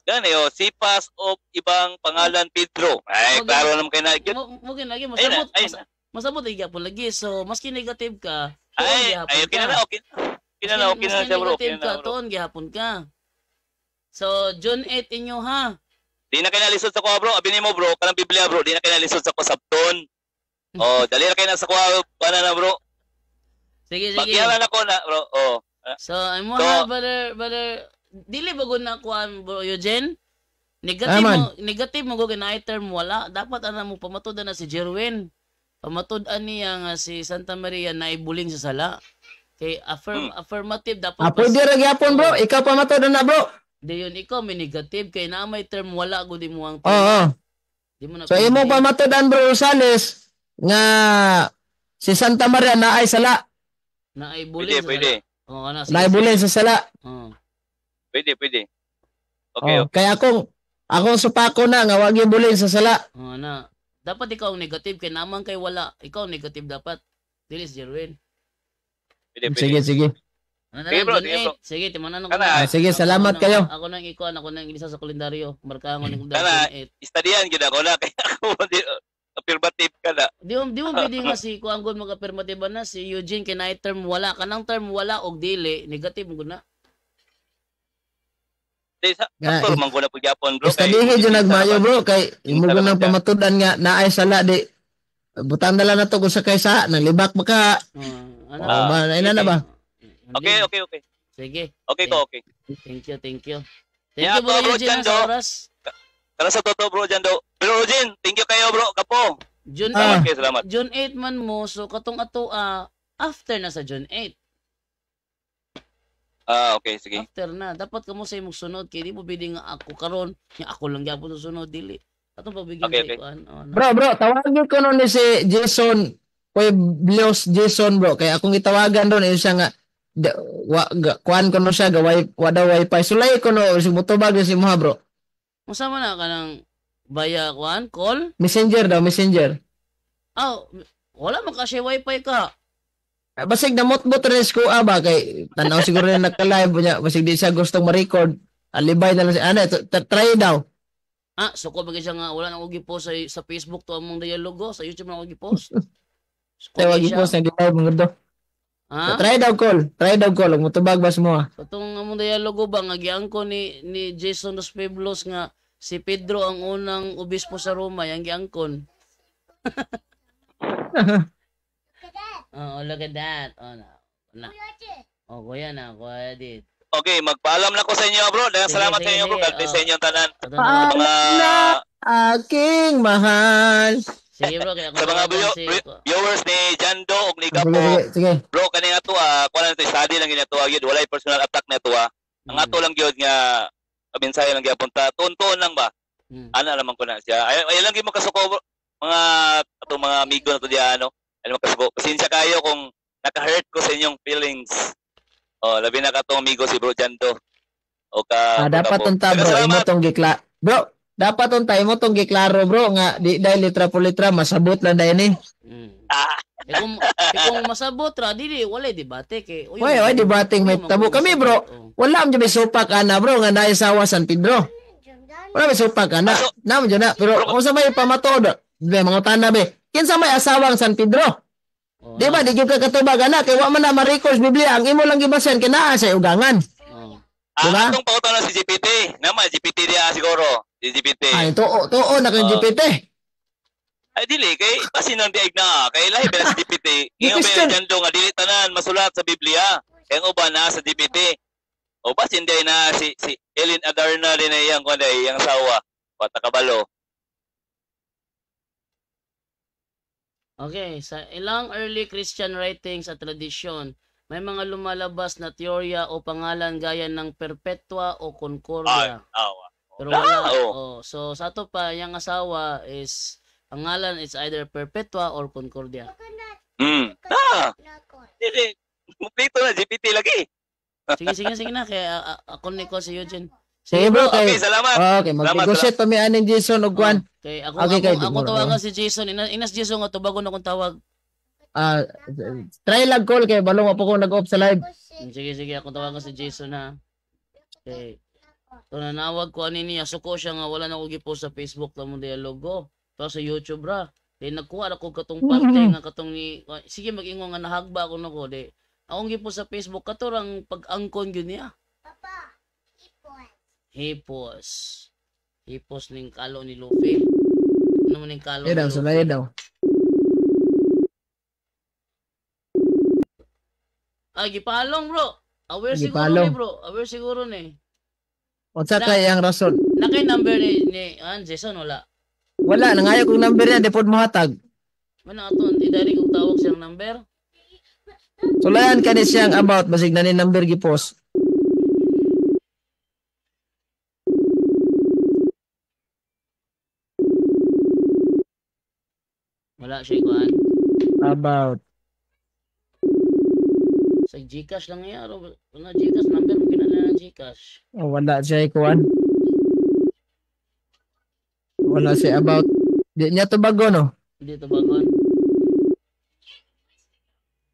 Gani o, sipas o ibang pangalan Pedro. Ay, Okay. klaro naman kayo na. Mugin lagi Ayun na, masabot. ayun na. Masabot ay gyapon lagi. So maski negative ka, tuon Ay, gihapon okay na ka. na, okay na. Okay na na, okay na Maski siya bro. Okay negative na ka, na bro. tuon gihapon ka. So June 8 inyo ha. Di na kayo nalisod sa kuha bro. Abinin mo bro, kanang Biblia bro. Di na kayo nalisod sa kuha sabton. Oh, dali na kayo na sa kuha. Paano na bro? Sige, sige. Magkihalan ako na bro. Oh. So, imo So- ha, brother, dili ba gud na kuan bro Eugene? Negative Aman. negative mo gud na term wala. Dapat ana mo pamatud na si Jerwin. Pamatud-an niya nga si Santa Maria na ibuling sa sala. Kay affirmative dapat Pwede ra gyapon bro, ikaw pa matod na bro. Dayon ikaw may negative kay na may term wala gud mo ang Oo. Di mo na So imo pwede. pa matudan bro Rosales nga si Santa Maria na ay sala, na ibuling Pwede, sa pwede. sala. Oh, ana na ibulin sa sala. Oh. Pwede, pwede. Okay, Oh, kaya akong supako na nga wag ibulin sa sala. Oh, ana. Dapat ikaw ang negative kay naman kay wala. Ikaw ang negative dapat. Dili si Jerwin. pwede, pwede. Sige, sige. Ano na Sige, lang, bro, June sige, bro. 8. Sige, timanan ko Kana, na. Ah, sige, salamat Ako kayo. Ako nang ikuan, ako nang ilisa sa kalendaryo. Markahan ko ng Kana, June 8. Istadihan gid ako na kaya ako di affirmative ka na. Di mo pwede nga si kuan gud mag-affirmative na si Eugene kay na term wala kanang term wala og dili negative gud na. Di sa Nga, pastor man ko na pugyapon bro. Estadihin dyan nagmayo bro, kay imo ko nang pamatudan nga na ay sala di. Butang dala na to kung sa kaysa, nang libak ba ka? Ano? Oh, ba, ina na ba? Okay, okay, okay. Sige. Okay ko, okay. Thank you, thank you. Thank Yeah, you bro bro, Eugene Jando. sa oras. Kala sa totoo bro dyan daw. Bro Jin, thank you kayo bro. Kapo. June Ah. 8, Okay, salamat. June 8 man mo so katong ato after na sa June 8. Okay, sige. After na dapat kamo sa imong sunod kay di mo pwede nga ako karon nya ako lang gyapon sa sunod dili. Atong pabigyan Okay, sa okay. ikuan. Oh, Bro, tawagin ko nun ni si Jason, Pueblos Jason bro, kay akong itawagan doon, yun siya nga, kuhan ko no siya, wada wifi, sulay ko no, si mutubag si mga bro. Masama na ka ng via kuan call. Messenger daw, messenger. Oh, wala man kasi wifi ka. Basig na motbot rin ko ba, kay tanaw siguro rin nagka-live niya, basig di siya gustong ma-record, alibay na lang siya, try daw. Suko bagay siya nga wala na ko gi-post sa Facebook to among dialogo, sa YouTube na ko gi-post. Suko Tayo di wagi po siya. sa live mga do. Ha? Try daw call, mutubag ba mo. Katong among dialogo ba nga giangko ni Jason Dos Pueblos nga si Pedro ang unang obispo sa Roma, yang giangkon. Oh, look at that. Oh, na. Oh, kuya na, kuya dit. Okay, magpaalam na ko sa inyo bro. Dahil Sige, salamat sige, sa inyo bro. sige. God bless sa inyong tanan. Ah. Mga Aking mahal. Sige bro, kaya ako sa mga tawagan si viewers ni Jando ug ni Sige, Gapo. sige. Bro, kani nga to kuha na to study lang ginato gyud. Walay personal attack na to Ang ato lang gyud nga kabinsay lang gyapon ta. Tuon-tuon lang ba? Ana naman ko na siya. Ay lang gyud makasuko mga atong mga amigo na to diya ano. Ano makasuko. Pasensya kayo kung naka-hurt ko sa inyong feelings. Oh, labi na ka tong amigo si Bro Jando. O ka Dapat unta bro, imo tong bro, dapat unta imo tong giklaro bro nga di dahil litra po litra masabot lang dahil ni. Kung masabot ra dili wala debate kay Oy, debating may tabo kami bro. Wala man may supak ana bro nga naay sawa San Pedro. Wala may supak ana. Namo jud na pero kung sa may pamatod, be mga tanda be. Kinsa may asawang San Pedro? Di ba di gyud ka katubag ana kay wa man na ma-record Biblia, ang imo lang gibasen kinaa sa ugangan. Diba? Atong pauta na si GPT. Nama GPT dia siguro. Si GPT. Ay tuo na kay GPT. Ay dili kay basin nang diag na kay lahi ba si GPT. Ingon ba Christian. Jando nga dili tanan masulat sa Biblia. Kay ang uban na sa GPT. O basin day na si Ellen Adarna din na iyang kuanday iyang sawa. Pata kabalo. Okay, sa ilang early Christian writings at tradisyon, may mga lumalabas na teorya o pangalan gaya ng Perpetua o Concordia. Awa. Pero wala. Oo. So sa ato pa, yung asawa is, pangalan is either Perpetua or Concordia. Dili. Kumplito na GPT lagi. Sige na. Kaya ako ni ko si Eugene. Sige bro, Okay, kay salamat. okay, mag-negotiate pa mi aning Jason ug kwan. Okay, Okay, kay ako Dimor, tawagan si Jason. Inas Jason nga tubagon akong tawag. Try lang call kay balong pa ko nag-off sa live. Sige, ako tawagan si Jason ha. Okay. So nanawag ko ani niya suko siya nga wala na ko gipost sa Facebook tamo dialogo. Pero sa YouTube ra. Di nagkuha ako katong parte nga katong ni sige mag-ingon nga nahagba ako nako di. Akong gipost sa Facebook katurang pag-angkon gyud niya. Hipos. Hipos ning kalo ni Luffy. Ano man ning kalo ni Daw, Luffy? sulay daw. Ah, gipalong bro. Aware siguro Gipalong. ni bro. Aware siguro ni. Unsa kay ang rason? Nakay number ni Jason wala. Wala, nangayo kong number niya, di pod mohatag. Man aton i-direct og tawag siyang number. Sulayan ka ni siyang about, basig na ni number gipost. Wala siya kuan. About. Sa GCash lang niya. Ano GCash number mo ginala ng GCash. Oh, wala siya kuan. Wala siya about. Di niya to bago, no? Hindi to bagon.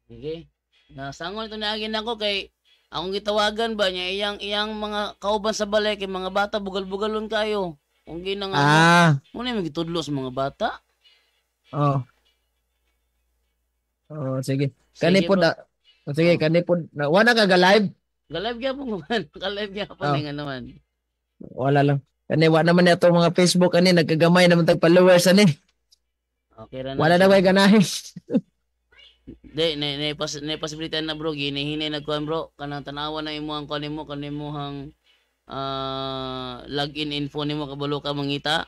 Okay. Nasangon ito naagin ako kay akong gitawagan ba niya iyang mga kauban sa balay kay mga bata bugal-bugalon kayo. Kung ginang muna yung magitudlo sa mga bata. Oh. Oh, sige. Sige, Kani po bro. da. Oh, sige, kani po. Wala ka ga-live? Galive gyud po man. Galive gyud po nga naman. Wala lang. Kani wa naman na itong mga Facebook ani nagkagamay naman tag followers ani. Okay ra na. Wala na way ganahin. Di, posibilidad na bro, ginihinay nagkuhan bro, kanang tanawa na imo ang kanimuhang login info nimo kabalo ka mangita.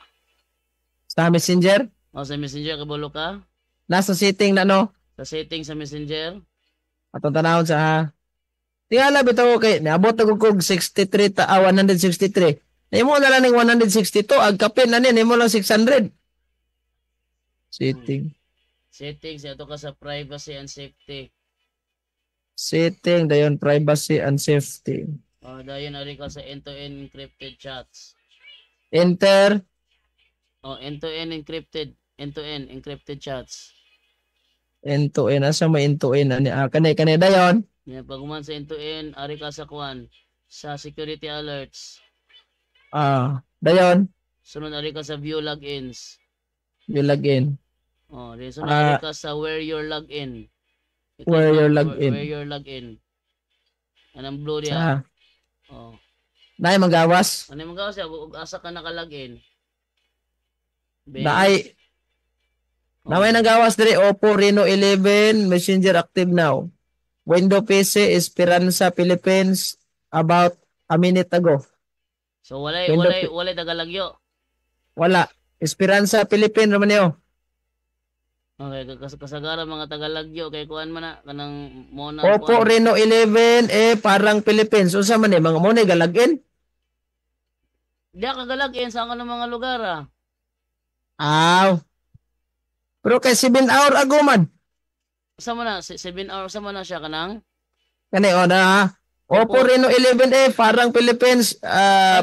Sa Messenger, O sa Messenger kabalo ka, nasa setting na no. sa setting sa Messenger. Atong tanawon sa tingala bitaw kay niabot ako kog 63 163. Nimo na lang ning 162 ag kapin na ni nimo lang 600. Setting. Settings, ito ka sa privacy and safety. Setting dayon privacy and safety. O dayon ari ka sa end-to-end encrypted chats. Enter. O end-to-end encrypted chats. End-to-end asa may end-to-end ani kani dayon. Yan pag sa end-to-end ari ka sa kuan sa security alerts. Dayon Sunod ari ka sa view logins. you login. Oh, di sunod ari ka sa where your login. Where your login. Where your login. Anong blue Sa diya? Oh. naay magawas. Ano yung magawa siya? Ug asa ka nakalagin? Naay Namay nagawas diri Oppo Reno 11 Messenger active now. Windows PC Esperanza Philippines about a minute ago. So walay tagalagyo. Wala. Esperanza Philippines naman niyo. Okay, kasagara mga tagalagyo kay kuan man na kanang mona Oppo Reno 11 parang Philippines. Unsa man ni mga mo ni galagin? Diya kagalagin sa kanang mga lugar ah. Pero kay 7 hour ago man. Sama na 7 hours sama na siya kanang Kani na Oppo Reno 11 parang Philippines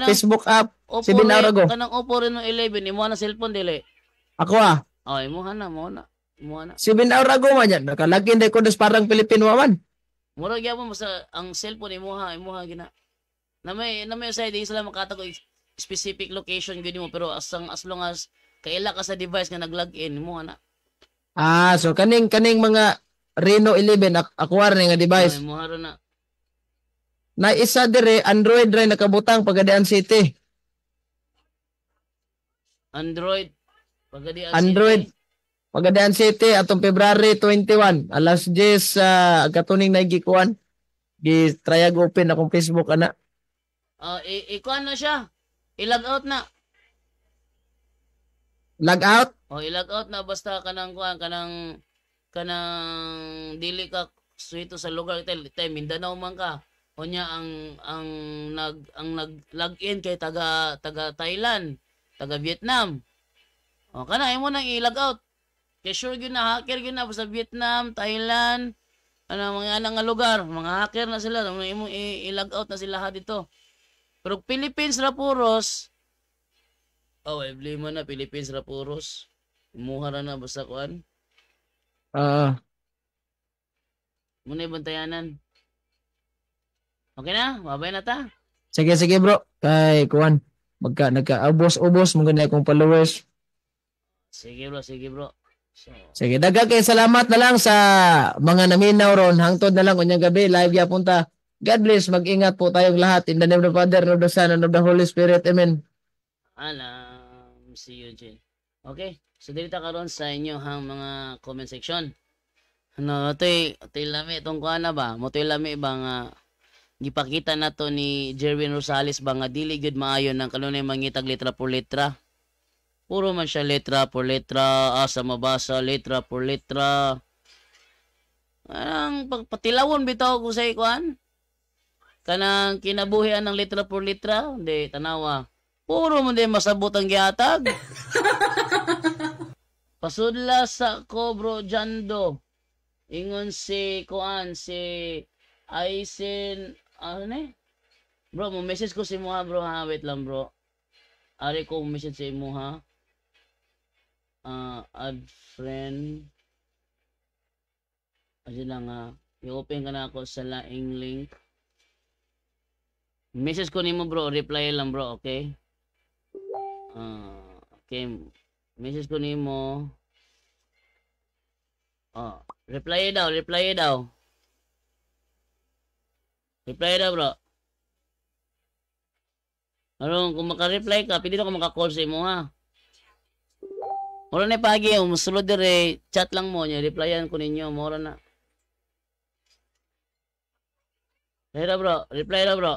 Facebook app Oppo 7 hour ago. Kanang Oppo Reno 11 imo na cellphone dili. Ako Oh, imo na mo na. 7 hour ago man yan. Nakalagin day ko des parang Philippine man. Mura gyapon mo sa ang cellphone imuha gina. Na may side di sila makatago specific location gid mo pero as long as kaila ka sa device nga nag-login mo na. So kaning mga Reno 11 akuar nga device. Ay, muharo na. Na isa dire Android ray nakabutang Pagadian City. Android Pagadian City atong February 21 alas 10 katuning nagikuan gi triag open akong Facebook ana. Ikuan na siya. I-log out na. Log out? I-log out na basta kanang kuan kanang dili ka suito sa lugar tay Mindanao man ka. Unya ang nag-login kay taga Thailand, taga Vietnam. Kana imo nang i-log out. Kay sure gyud na hacker gyud na sa Vietnam, Thailand, mga nga lugar, mga hacker na sila. Imo i-log out na sila dito. Pero Philippines ra puros. Problema na Philippines ra puros. Imuha ra na basta kuan. Muna bantayanan. Okay na? Babay na ta? Sige bro. Kay kuan nagka-ubos mo ganyan akong followers. Sige bro. So, Sige, daghang kay salamat na lang sa mga naminaw ron. Hangtod na lang unyang gabi live ya punta. God bless. Mag-ingat po tayong lahat in the name of the Father, and of the Son, and of the Holy Spirit. Amen. alam. See you, Jin. Okay. So, dito karon sa inyo hang mga comment section. Ano, ito'y lami itong kuha na ba? Moto'y lami ba nga gipakita na to ni Jerwin Rosales ba nga dili good maayo ng kanunay mangitag letra por letra. Puro man siya letra por letra, asa mabasa, letra por letra. Anong pagpatilawon bitaw ko sa ikuan? Kanang kinabuhian ng letra por letra, hindi, tanawa. Puro mo din masabot ang gihatag. Pasudla sa ko, bro, Jando. Ingon si Aisin, ano eh? Bro, mo message ko si mo ha, bro, ha? Wait lang, bro. Ari ko message si mo, ha? Add friend. Kasi lang, ha? I-open ka na ako sa laing link. Message ko nimo bro, reply lang bro, okay? Okay, message ko nimo. Reply daw. Reply daw bro. Ano, kung maka-reply ka, pwede na ko maka-call sa imo ha. Mura na pagi, musulod dire, chat lang mo niya, replyan ko ninyo, mura na. Reply daw bro.